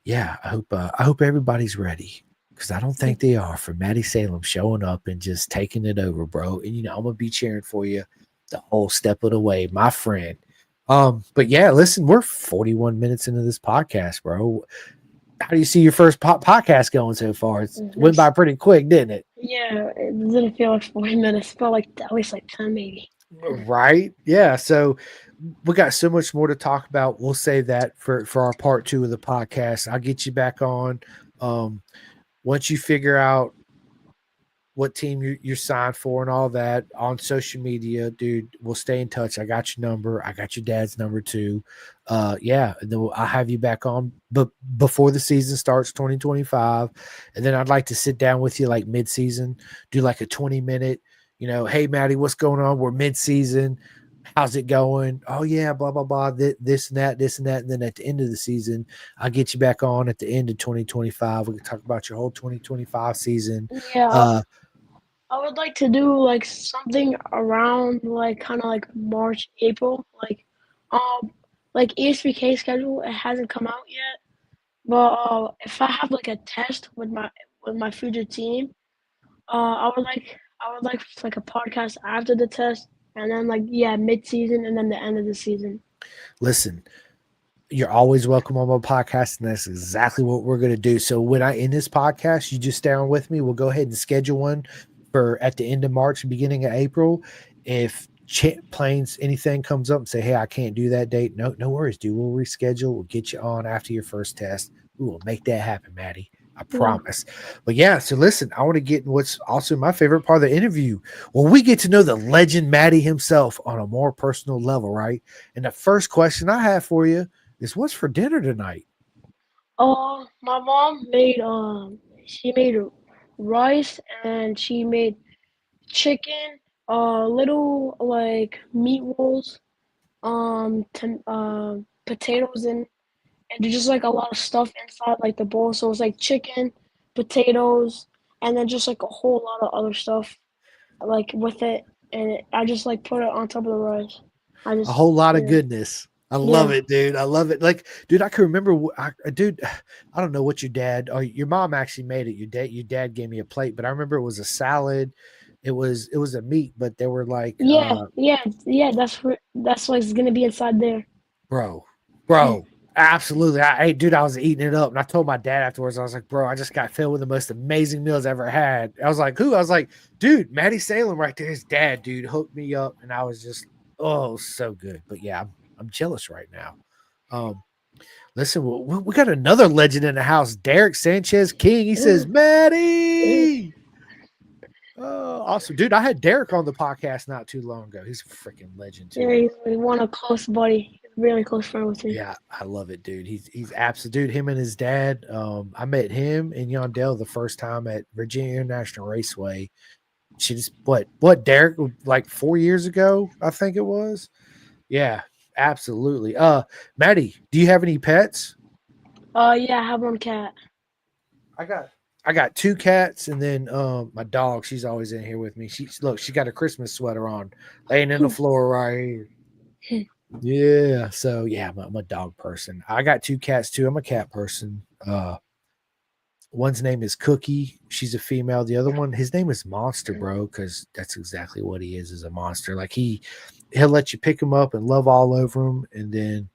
S1: yeah, I hope everybody's ready because I don't think they are for Mahdi Salem showing up and just taking it over, bro. And you know I'm gonna be cheering for you the whole step of the way, my friend. But yeah, listen, we're 41 minutes into this podcast, bro. How do you see your first podcast going so far? It went by pretty quick, didn't it?
S3: Yeah, it didn't feel like 40 minutes. It felt like at least like 10 maybe.
S1: Right. Yeah. So we got so much more to talk about. We'll save that for our part two of the podcast. I'll get you back on. Um, once you figure out what team you're signed for and all that on social media, dude, we'll stay in touch. I got your number. I got your dad's number too. Yeah, and then I'll have you back on, but before the season starts, 2025, and then I'd like to sit down with you like mid-season, do like a 20-minute. You know, hey Maddie, what's going on? We're mid-season. How's it going? Oh yeah, blah blah blah. This and that, this and that, and then at the end of the season, I'll get you back on at the end of 2025. We can talk about your whole 2025 season.
S3: Yeah,
S1: Uh,
S3: I would like to do like something around like kind of like March, April, um like ESPK schedule. It hasn't come out yet, but if I have like a test with my future team, I would like a podcast after the test, and then like yeah, mid season, and then the end of the season.
S1: Listen, you're always welcome on my podcast, and that's exactly what we're going to do. So when I end this podcast, you just stay on with me. We'll go ahead and schedule one for at the end of March, beginning of April. If planes anything comes up and say, hey, I can't do that date, no worries, dude. We'll reschedule. We'll get you on after your first test. We will make that happen, Maddie. I
S3: Yeah.
S1: promise. But yeah, so listen, I want to get in what's also my favorite part of the interview, when we get to know the legend Maddie himself on a more personal level, right? And the first question I have for you is, what's for dinner tonight?
S3: My mom made she made rice and she made chicken, little like meat rolls, potatoes and there's just like a lot of stuff inside like the bowl. So it's like chicken, potatoes, and then just like a whole lot of other stuff like with it. And I just like put it on top of the rice. I
S1: A
S3: just
S1: whole lot of
S3: yeah
S1: goodness. I love
S3: yeah
S1: it, dude. I love it. Like, dude, I can remember, dude. I don't know what your dad or your mom actually made it. Your dad gave me a plate, but I remember it was a salad. It was a meat, but there were like,
S3: yeah. That's what's gonna be inside there.
S1: bro, bro, absolutely. Hey, dude, I was eating it up, and I told my dad afterwards. I was like, bro, I just got filled with the most amazing meals I ever had. I was like, who? I was like, dude, Matty Salem, right there. His dad, dude, hooked me up, and I was just, oh, so good. But yeah, I'm jealous right now. Um, listen, we got another legend in the house, Derek Sanchez King. He says, Maddie. Oh, awesome, dude. I had Derek on the podcast not too long ago. He's a freaking legend
S3: Yeah,
S1: too.
S3: he's one of close buddy. He's a really close friend with me.
S1: Yeah, I love it, dude. He's absolute, dude. Him and his dad. I met him and Yondell the first time at Virginia International Raceway. She just what Derek, like 4 years ago, I think it was. Yeah, absolutely. Maddie, do you have any pets?
S3: Yeah, I have one cat.
S1: I got two cats, and then my dog. She's always in here with me. She got a Christmas sweater on, laying in the floor right here. Yeah. So yeah, I'm a dog person. I got two cats too. I'm a cat person. One's name is Cookie. She's a female. The other one, his name is Monster, bro, because that's exactly what he is a monster. Like he'll let you pick him up and love all over him, and then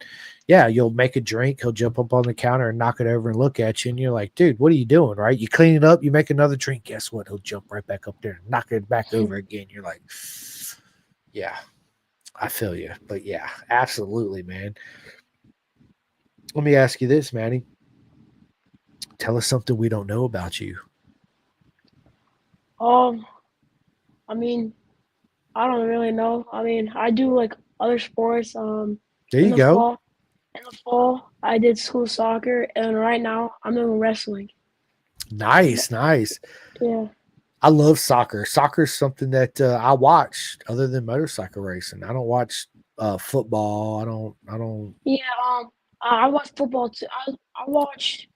S1: yeah, you'll make a drink. He'll jump up on the counter and knock it over and look at you, and you're like, dude, what are you doing? Right? You clean it up, you make another drink. Guess what? He'll jump right back up there and knock it back over again. You're like, yeah, I feel you, but yeah, absolutely, man. Let me ask you this, Manny. Tell us something we don't know about you.
S3: Um, I mean, I don't really know. I mean, I do like other sports.
S1: There
S3: In
S1: you
S3: the
S1: go.
S3: fall, I did school soccer, and right now I'm doing wrestling.
S1: Nice, nice.
S3: Yeah,
S1: I love soccer. Soccer is something that I watch other than motorcycle racing. I don't watch football. I don't.
S3: yeah. I watch football too. I watch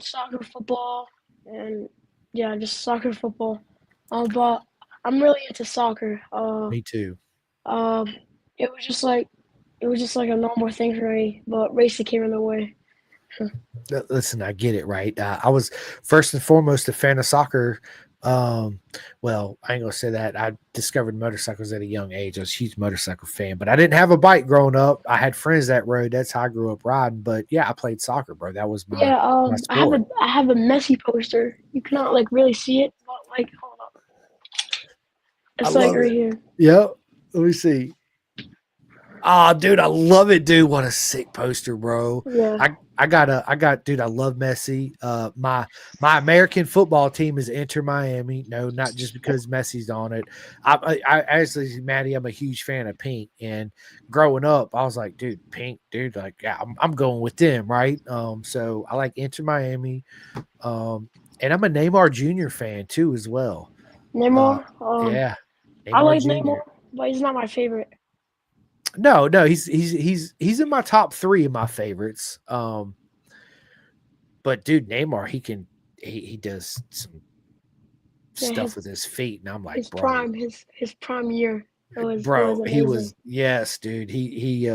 S3: soccer, football, and yeah, just soccer, football. But I'm really into soccer.
S1: Me too.
S3: Um, it was just like a normal thing for me, but racing came in the way.
S1: Listen, I get it, right? I was first and foremost a fan of soccer. Um, well, I ain't gonna say that. I discovered motorcycles at a young age. I was a huge motorcycle fan, but I didn't have a bike growing up. I had friends that rode. That's how I grew up riding. But yeah, I played soccer, bro. That was my
S3: Yeah,
S1: sport.
S3: I have a Messi poster. You cannot like really see it, but like hold up,
S1: I
S3: it's like
S1: love
S3: right
S1: it.
S3: here.
S1: Yep. Let me see. Ah, dude, I love it, dude. What a sick poster, bro.
S3: Yeah,
S1: Dude, I love Messi. My American football team is Inter Miami. No, not just because Messi's on it. I actually, Maddie, I'm a huge fan of Pink, and growing up, I was like, dude, Pink, dude, like, yeah, I'm going with them, right? So I like Inter Miami, and I'm a Neymar Jr. fan too, as well. Uh,
S3: Neymar.
S1: yeah,
S3: I
S1: Neymar
S3: like Neymar,
S1: Jr.
S3: but he's not my favorite.
S1: No, he's in my top three of my favorites. But dude, Neymar, he does some
S3: Yeah,
S1: stuff with his feet, and I'm like,
S3: his prime, his prime year. It was
S1: he
S3: amazing.
S1: was yes, dude. He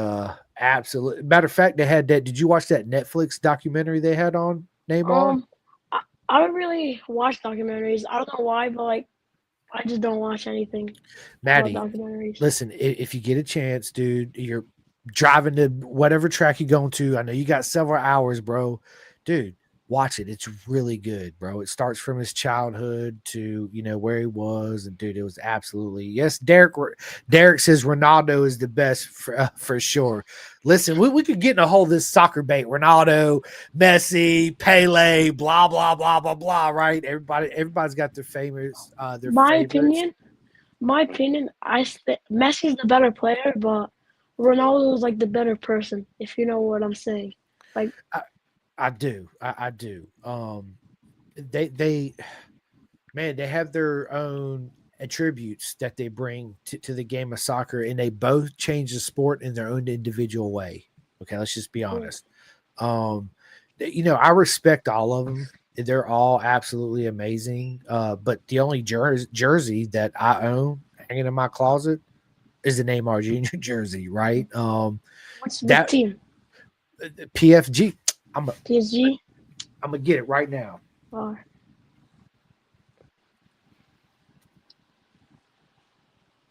S1: absolutely. Matter of fact, they had that. Did you watch that Netflix documentary they had on Neymar?
S3: Um, I, I don't really watch documentaries. I don't know why, but like I just don't watch anything about
S1: Maddie,
S3: documentaries.
S1: listen, if you get a chance, dude, you're driving to whatever track you're going to. I know you got several hours, bro. Dude, watch it. It's really good, bro. It starts from his childhood to where he was, and dude, it was absolutely yes. Derek says Ronaldo is the best for sure. Listen, we could get in a whole this soccer bait. Ronaldo, Messi, Pele, blah blah blah blah blah. Right? Everybody's got their
S3: My
S1: favorites.
S3: opinion, Messi's the better player, but Ronaldo is like the better person. If you know what I'm saying, like
S1: I do. I do. They man, they have their own attributes that they bring to the game of soccer, and they both change the sport in their own individual way. Okay, let's just be
S3: yeah.
S1: honest. Um, I respect all of them. They're all absolutely amazing. But the only jersey that I own hanging in my closet is the Neymar Jr. jersey, right?
S3: Which
S1: That
S3: team?
S1: PFG. I'm a,
S3: PSG.
S1: I'm gonna get it right now.
S3: Uh,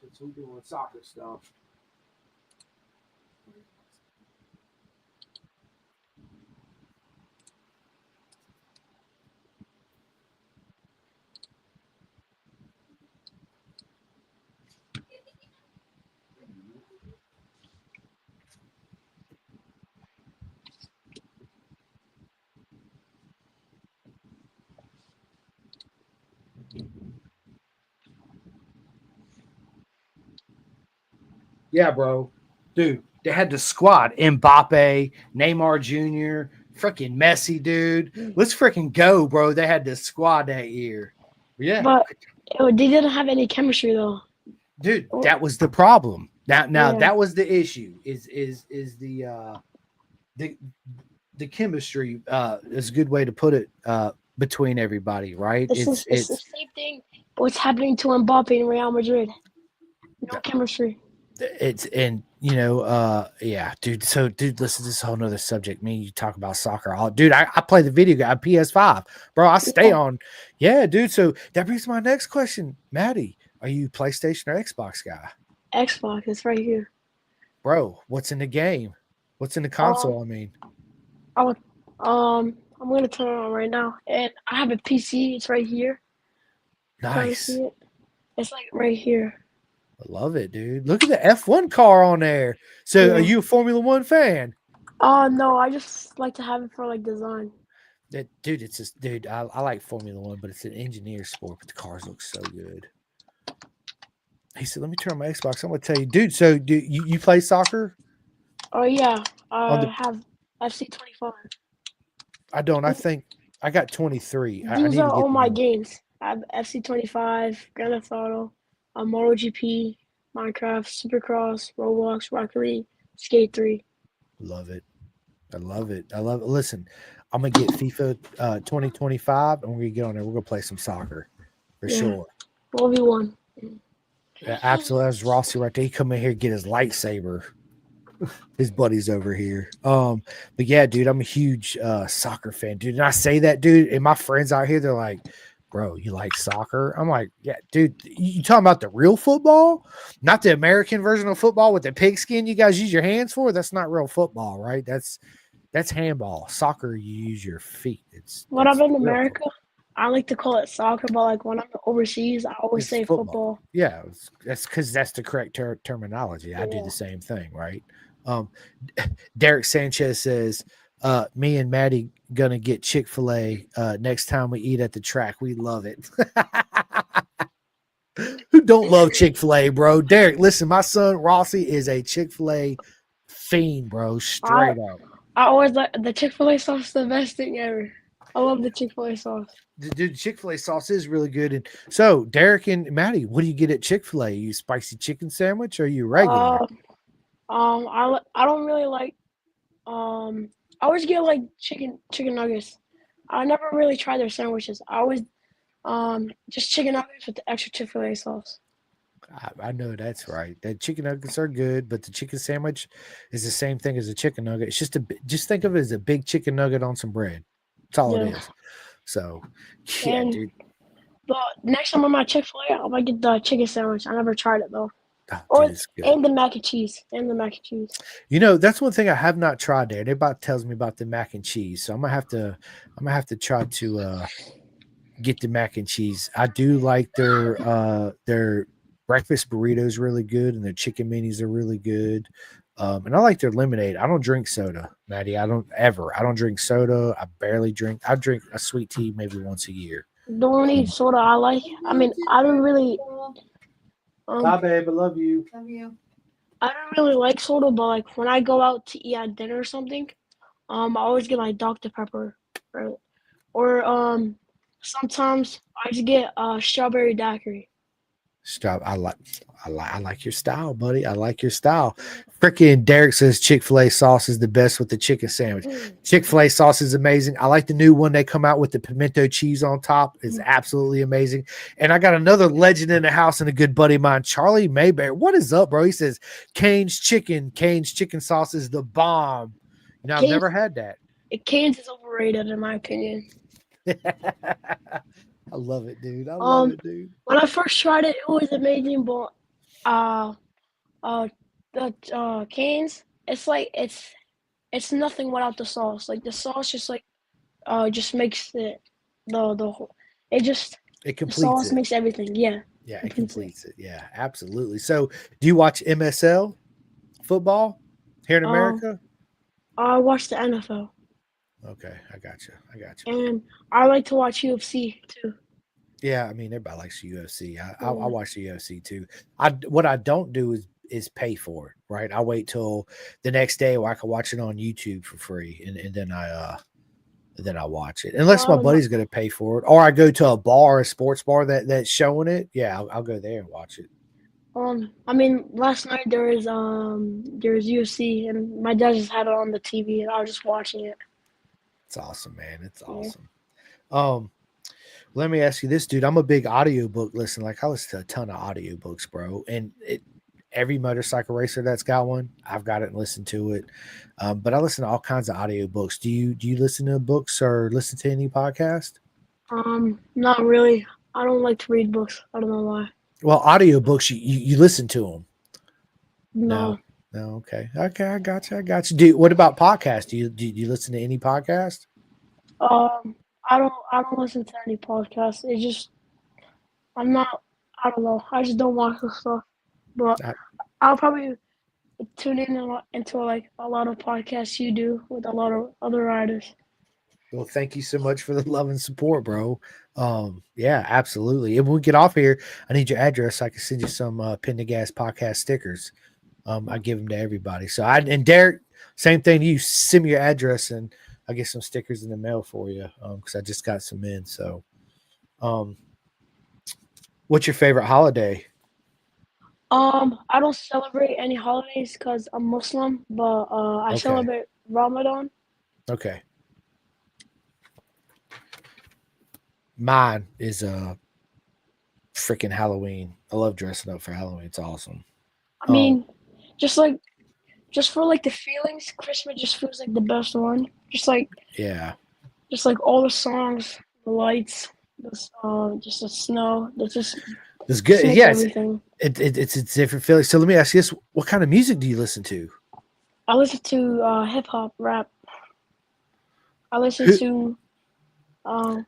S1: Since we're doing soccer stuff. Yeah, bro. Dude, they had the squad. Mbappe, Neymar Jr., freaking Messi, dude. Let's freaking go, bro. They had the squad that year. Yeah.
S3: but they didn't have any chemistry though.
S1: Dude,
S3: Oh,
S1: that was the problem. Now
S3: yeah,
S1: that was the issue. Is the the chemistry is a good way to put it between everybody, right?
S3: it's the same thing. What's happening to Mbappe in Real Madrid? No chemistry.
S1: it's and yeah, dude. So, dude, listen, this is a whole nother subject. Me and you talk about soccer. Dude, I play the video game PS5, bro. I stay
S3: Yeah,
S1: on. Yeah, dude. So that brings my next question, Maddie. Are you PlayStation or Xbox guy,
S3: Xbox is right here.
S1: bro? What's in the game? What's in the
S3: Um,
S1: console? I mean,
S3: I would, I'm gonna turn it on right now, and I have a PC. It's right here. Kind of
S1: nice.
S3: see it. It's like right here.
S1: I love it, dude. Look at the F1 car on there. So, are
S3: Yeah.
S1: you a Formula One fan?
S3: No, I just like to have it for like design.
S1: That dude, it's just dude. I like Formula One, but it's an engineer sport. But the cars look so good. He said, "Let me turn on my Xbox. I'm gonna tell you, dude. So, do you play soccer
S3: Oh yeah,
S1: on
S3: I
S1: the?
S3: have FC 25.
S1: I don't. I think I got 23. I
S3: These
S1: need
S3: are
S1: to get
S3: all
S1: the
S3: my
S1: new.
S3: games. I have FC 25, Grand Theft Auto, MotoGP, Minecraft, Supercross, Roblox, Rocket League, Skate 3.
S1: Love it. I love it. I love it. Listen, I'm gonna get FIFA 2025, and we're gonna get on there. We're gonna play some soccer for
S3: Yeah,
S1: sure.
S3: 1v1.
S1: Yeah, absolutely. That's Rossi right there. He come in here and get his lightsaber. His buddies over here. But yeah, dude, I'm a huge soccer fan, dude. And I say that, dude, and my friends out here, they're like, bro, you like soccer? I'm like, yeah, dude, you talking about the real football, not the American version of football with the pigskin you guys use your hands for? That's not real football, right? That's handball. Soccer, you use your feet. It's
S3: When I'm
S1: that's
S3: in
S1: real
S3: America,
S1: football.
S3: I like to call it soccer, but like when I'm overseas, I always
S1: It's
S3: say
S1: football.
S3: football.
S1: Yeah, that's because that's the correct terminology. I do
S3: Yeah.
S1: the same thing, right? Um, Derek Sanchez says, "Me and Maddie gonna get Chick-fil-A next time we eat at the track. We love it." Who don't love Chick-fil-A, bro? Derek, listen, my son Rossi is a Chick-fil-A fiend, bro.
S3: I
S1: Straight up.
S3: I always like the Chick-fil-A sauce is the best thing ever. I love the Chick-fil-A sauce.
S1: Dude, Chick-fil-A sauce is really good. And so, Derek and Maddie, what do you get at Chick-fil-A? You spicy chicken sandwich or you regular?
S3: Uh, I don't really like I always get like chicken nuggets. I never really try their sandwiches. I always just chicken nuggets with the extra Chick-fil-A sauce.
S1: I know that's right. The chicken nuggets are good, but the chicken sandwich is the same thing as a chicken nugget. It's just think of it as a big chicken nugget on some bread. That's all it
S3: Yeah.
S1: is. So, yeah,
S3: And
S1: dude.
S3: but next time I'm at Chick-fil-A, I might get the chicken sandwich. I never tried it though.
S1: Oh, dude,
S3: Or
S1: it's good.
S3: and the mac and cheese. And the mac and cheese.
S1: That's one thing I have not tried there. Everybody tells me about the mac and cheese, so I'm gonna have to try to get the mac and cheese. I do like their breakfast burritos really good, and their chicken minis are really good. And I like their lemonade. I don't drink soda, Maddie. I don't ever. I don't drink soda. I barely drink. I drink a sweet tea maybe once a year.
S3: The only soda I like. I mean, um
S1: Bye, babe. I love you.
S3: I don't really like soda, but like when I go out to eat at dinner or something, I always get like Dr. Pepper, or sometimes I just get strawberry daiquiri.
S1: Stop. I like your style, buddy. I like your style. Freaking Derek says Chick-fil-A sauce is the best with the chicken sandwich. Chick-fil-A sauce is amazing. I like the new one they come out with the pimento cheese on top. It's absolutely amazing. And I got another legend in the house and a good buddy of mine, Charlie Mayberry. What is up, bro? He says Cane's chicken sauce is the bomb. I've
S3: Cane's
S1: never had that.
S3: Cane's is overrated in my opinion.
S1: I love it, dude. I love
S3: Um,
S1: it, dude.
S3: when I first tried it, it was amazing, but uh, uh, the Cane's, it's like it's nothing without the sauce. Like the sauce just makes it the whole. It just
S1: It
S3: the
S1: completes
S3: sauce
S1: it.
S3: makes everything. Yeah,
S1: Yeah, it
S3: completes it.
S1: completes it. Yeah, absolutely. So, do you watch MSL football here in
S3: Um,
S1: America?
S3: I watch the NFL,
S1: Okay, I got you. I got you.
S3: and I like to watch UFC too.
S1: Yeah, I mean everybody likes UFC. I
S3: Yeah.
S1: watch the UFC too. What I don't do is pay for it. Right, I wait till the next day where I can watch it on YouTube for free, and then I watch it unless my
S3: Um,
S1: buddy's going to pay for it, or I go to a bar, a sports bar that's showing it. Yeah, I'll go there and watch it.
S3: I mean, last night there was UFC, and my dad just had it on the TV, and I was just watching it.
S1: It's awesome, man. It's
S3: Yeah.
S1: awesome. Um, Let me ask you this, dude. I'm a big audiobook listener. Like I listen to a ton of audiobooks, bro. And every motorcycle racer that's got one. I've got it and listened to it. But I listen to all kinds of audiobooks. Do you listen to books or listen to any podcast?
S3: Not really. I don't like to read books. I don't know why.
S1: Well, audiobooks, you listen to them. No.
S3: No.
S1: No, okay. Okay, I got you. I got you. What about podcasts? Do you listen to any podcast?
S3: I don't listen to any podcasts. It just I'm not. I don't know. I just don't watch the stuff. But
S1: I,
S3: I'll probably tune in into like a lot of podcasts you do with a lot of other writers.
S1: well, thank you so much for the love and support, bro. Yeah, absolutely. And when we get off here, I need your address so I can send you some Pin the Gas podcast stickers. I give them to everybody. So and Derek, same thing to you. Send me your address and I'll get some stickers in the mail for you. Because I just got some in. So um what's your favorite holiday?
S3: I don't celebrate any holidays because I'm Muslim, but I
S1: Okay.
S3: celebrate Ramadan.
S1: Okay. Mine is freaking Halloween. I love dressing up for Halloween. It's awesome.
S3: I
S1: Um,
S3: mean, just like just for like the feelings, Christmas just feels like the best one.
S1: yeah.
S3: Just like all the songs, the lights, just the snow. That
S1: It's
S3: just
S1: good.
S3: makes
S1: Yeah,
S3: everything.
S1: it's a different feeling. So let me ask you this: what kind of music do you listen to?
S3: I listen to hip hop, rap. I listen
S1: Who,
S3: to uh,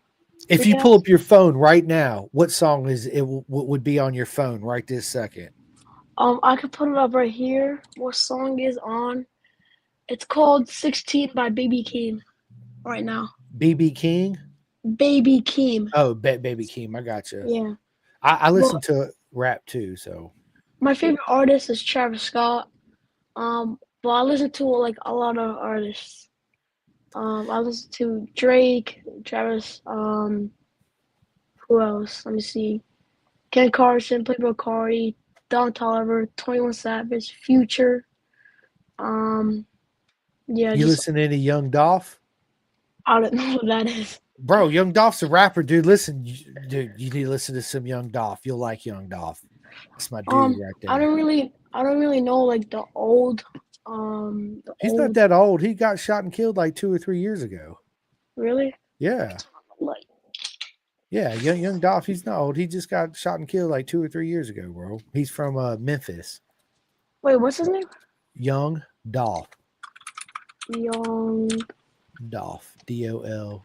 S1: if
S3: what
S1: you
S3: you
S1: pull
S3: ask?
S1: up your phone right now, what song is it? Would be on your phone right this second?
S3: I could put it up right here. What song is on? It's called 16 by Baby Keem right now.
S1: BB King.
S3: Baby Keem.
S1: Oh, Baby Keem. I got you.
S3: Yeah.
S1: I listen
S3: But
S1: to rap too. So
S3: my favorite artist is Travis Scott. But I listen to like a lot of artists. I listen to Drake, Travis, who else? Let me see. Ken Carson, Playboy Cardi, Don Toliver, 21 Savage, Future. Um, yeah,
S1: you
S3: just
S1: listen to any Young Dolph?
S3: I don't know what that is.
S1: Bro, Young Dolph's a rapper, dude. Listen, dude, you need to listen to some Young Dolph. You'll like Young Dolph. That's my dude right there.
S3: I don't really know like the
S1: He's not
S3: old,
S1: that old. He got shot and killed like 2 or 3 years ago.
S3: really?
S1: Yeah.
S3: Like,
S1: Yeah, young Dolph, he's not old. He just got shot and killed like 2 or 3 years ago, bro. He's from Memphis.
S3: wait, what's his name?
S1: Young Dolph.
S3: Young.
S1: Dolph. DOL.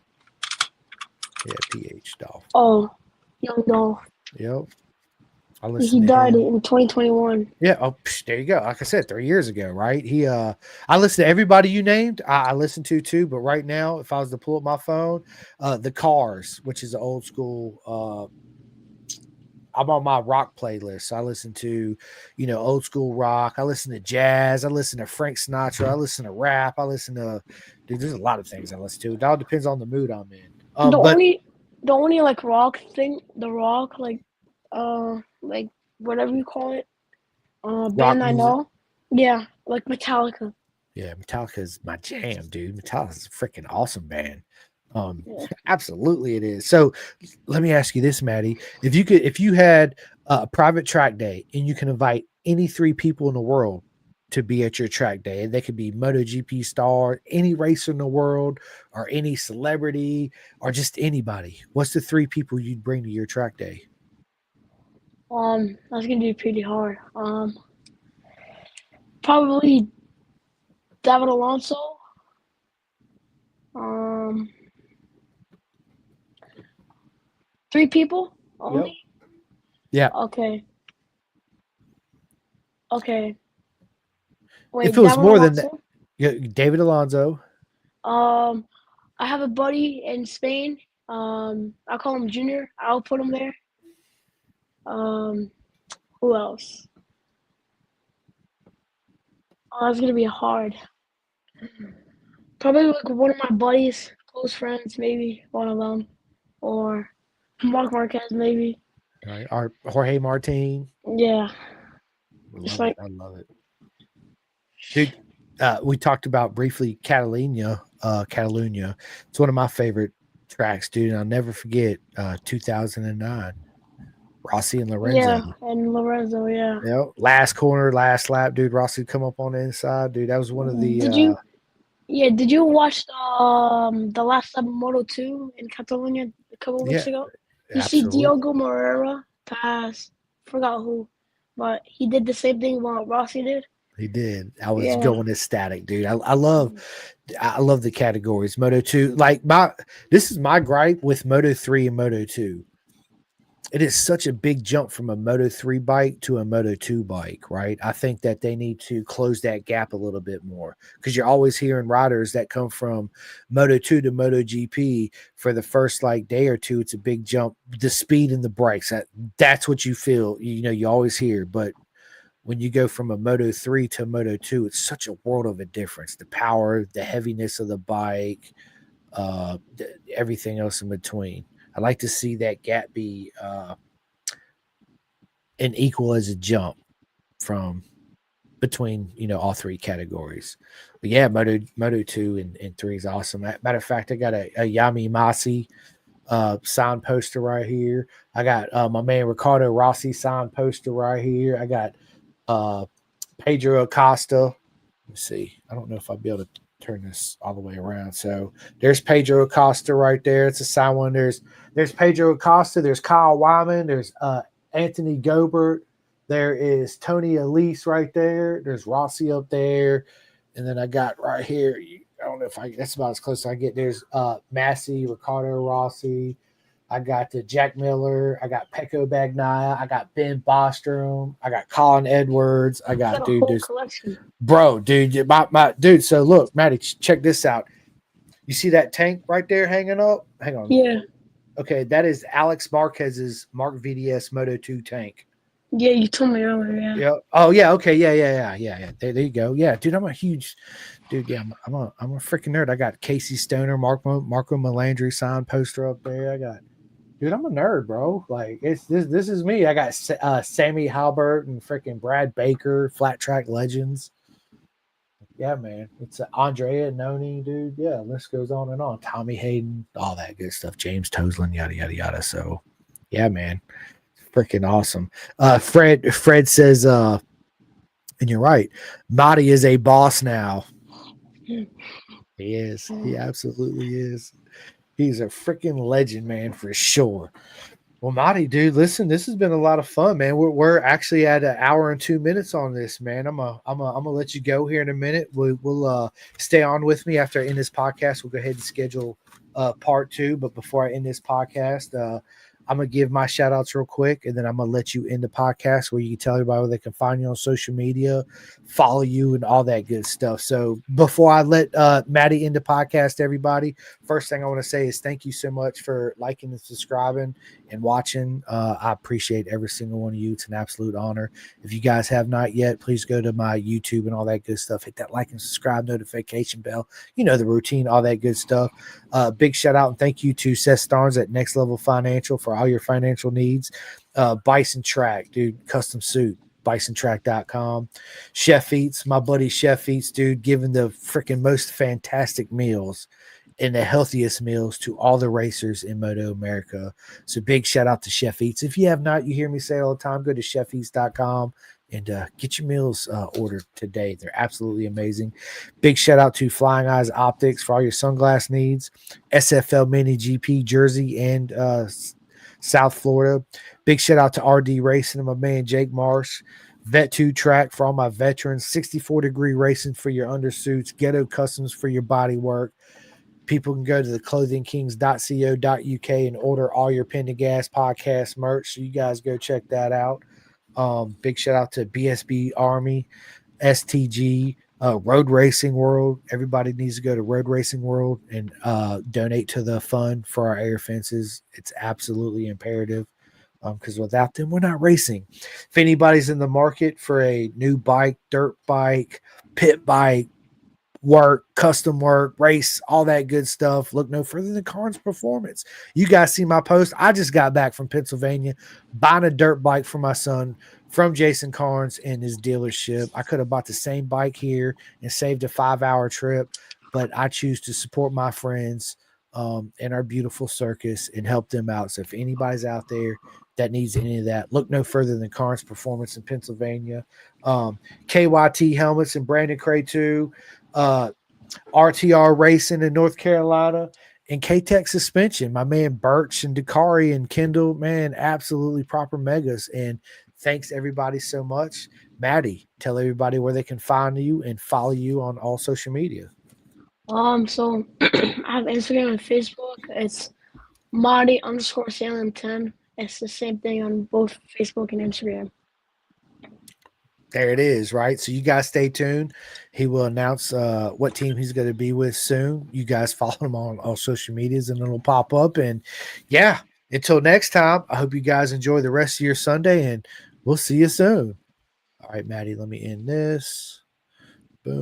S1: Yeah, PH Dolph.
S3: Oh, Young Dolph.
S1: Yep. I
S3: He
S1: listened to
S3: died
S1: him.
S3: in 2021.
S1: Yeah. Oh, there you go. Like I said, 3 years ago, right? I listened to everybody you named. I listened to too, but right now, if I was to pull up my phone, the Cars, which is an old school, I'm on my rock playlist. So I listen to, old school rock. I listen to jazz. I listen to Frank Sinatra. I listen to rap. Dude, there's a lot of things I listen to. It all depends on the mood I'm in.
S3: The
S1: But
S3: only, the only like rock thing, the rock like whatever you call it,
S1: rock
S3: band I
S1: music,
S3: know, yeah, like Metallica.
S1: yeah, Metallica is my jam, dude. Metallica is a freaking awesome band. Um,
S3: Yeah.
S1: Absolutely it is. So let me ask you this, Maddie. If you had a private track day and you can invite any three people in the world to be at your track day, and they could be MotoGP star, any racer in the world, or any celebrity, or just anybody, what's the three people you'd bring to your track day?
S3: That's gonna be pretty hard. Probably David Alonso. Um, three people
S1: Yep.
S3: only.
S1: Yeah.
S3: Okay. Okay.
S1: If
S3: Wait,
S1: it was
S3: David
S1: more than that,
S3: Alonso.
S1: yeah, David Alonso.
S3: Um, I have a buddy in Spain. I call him Junior. I'll put him there. Um, who else? Oh, that's gonna be hard. Probably like one of my buddies, close friends, maybe one of them, or Mark Marquez, maybe.
S1: Right. Our Jorge Martin.
S3: Yeah, just
S1: Love it.
S3: like
S1: I love it. Dude, we talked about briefly Catalunya. Catalunya. It's one of my favorite tracks, dude. And I'll never forget 2009. Rossi and Lorenzo.
S3: Yeah, and Lorenzo. Yeah.
S1: Last corner, last lap, dude. Rossi come up on the inside, dude. That was one of the.
S3: Did you? Yeah. Did you watch the last lap of Moto 2 in Catalonia a couple weeks
S1: Yeah,
S3: ago? You see
S1: absolutely.
S3: Diogo Moreira pass. Forgot who, but he did the same thing what Rossi did.
S1: He did. I was
S3: Yeah.
S1: going ecstatic, dude. I love the categories. Moto 2. This is my gripe with Moto 3 and Moto 2. It is such a big jump from a Moto 3 bike to a Moto 2 bike, right? I think that they need to close that gap a little bit more because you're always hearing riders that come from Moto 2 to Moto GP for the first like day or two. It's a big jump. The speed and the brakes, that's what you feel, you always hear. But when you go from a Moto 3 to a Moto 2, it's such a world of a difference. The power, the heaviness of the bike, everything else in between. I like to see that gap be an equal as a jump from between all three categories. But yeah, Moto 2 and 3 is awesome. Matter of fact, I got a Yami Masi signed poster right here. I got my man Ricardo Rossi signed poster right here. I got Pedro Acosta. Let's see. I don't know if I'll be able to turn this all the way around. So there's Pedro Acosta right there. It's a signed one. There's Pedro Acosta. There's Kyle Wyman. There's Anthony Gobert. There is Tony Elise right there. There's Rossi up there. And then I got right here. I don't know if that's about as close as I get. There's Massey, Ricardo Rossi. I got the Jack Miller. I got Pecco Bagnaia. I got Ben Bostrom. I got Colin Edwards. I got
S3: Got a
S1: dude.
S3: whole
S1: There's
S3: collection.
S1: bro, dude. My dude. So look, Matty, check this out. You see that tank right there hanging up? Hang on.
S3: Yeah.
S1: Okay, that is Alex Marquez's Mark VDS Moto 2 tank.
S3: Yeah, you told me earlier. Yeah.
S1: Yeah. Oh yeah. Okay. Yeah. There you go. Yeah, dude. I'm a huge dude. Yeah, I'm a freaking nerd. I got Casey Stoner, Marco Melandri signed poster up there. I got, dude. I'm a nerd, bro. Like it's this is me. I got Sammy Halbert and freaking Brad Baker, flat track legends. Yeah, man. It's Andrea Noni, dude. Yeah, list goes on and on. Tommy Hayden, all that good stuff. James Toslin, yada yada yada. So, yeah, man. Freaking awesome. Fred says, and you're right, Mahdi is a boss now. He is. He absolutely is. He's a freaking legend, man, for sure. Well, Mahdi, dude, listen, this has been a lot of fun, man. We're actually at an hour and 2 minutes on this, man. I'm gonna let you go here in a minute. We'll stay on with me after I end this podcast. We'll go ahead and schedule part 2. But before I end this podcast, I'm going to give my shout outs real quick, and then I'm going to let you end the podcast where you can tell everybody where they can find you on social media, follow you, and all that good stuff. So before I let Maddie end the podcast, everybody, first thing I want to say is thank you so much for liking and subscribing and watching. I appreciate every single one of you. It's an absolute honor. If you guys have not yet, please go to my YouTube and all that good stuff. Hit that like and subscribe notification bell. You know the routine, all that good stuff. Big shout out and thank you to Seth Starnes at Next Level Financial for all your financial needs. Bison Track, dude, custom suit, bisontrack.com. Chef Eats, my buddy Chef Eats, dude, giving the freaking most fantastic meals and the healthiest meals to all the racers in Moto America. So big shout out to Chef Eats. If you have not, you hear me say all the time, go to chefeats.com and get your meals ordered today. They're absolutely amazing. Big shout out to Flying Eyes Optics for all your sunglass needs. SFL Mini GP Jersey and South Florida. Big shout out to RD Racing and my man Jake Marsh. Vet2 Track for all my veterans. 64-degree racing for your undersuits. Ghetto Customs for your body work. People can go to theclothingkings.co.uk and order all your Pendergast podcast merch. So you guys go check that out. Big shout out to BSB Army, STG, Road Racing World. Everybody needs to go to Road Racing World and donate to the fund for our air fences. It's absolutely imperative because without them, we're not racing. If anybody's in the market for a new bike, dirt bike, pit bike, work, custom work, race, all that good stuff, look no further than Carnes Performance. You guys see my post. I just got back from Pennsylvania buying a dirt bike for my son from Jason Carnes and his dealership. I could have bought the same bike here and saved a 5-hour trip, but I choose to support my friends in our beautiful circus and help them out. So if anybody's out there that needs any of that, look no further than Carnes Performance in Pennsylvania, KYT Helmets and Brandon Cray too, RTR Racing in North Carolina, and K-Tech Suspension. My man Birch and Dakari and Kendall, man, absolutely proper megas. And thanks everybody so much. Maddie, tell everybody where they can find you and follow you on all social media.
S3: So I have Instagram and Facebook. It's Mahdi_Salem10. It's the same thing on both Facebook and Instagram.
S1: There it is, right? So you guys stay tuned. He will announce what team he's going to be with soon. You guys follow him on all social medias and it'll pop up. And yeah, until next time, I hope you guys enjoy the rest of your Sunday and we'll see you soon. All right, Maddie, let me end this. Boom.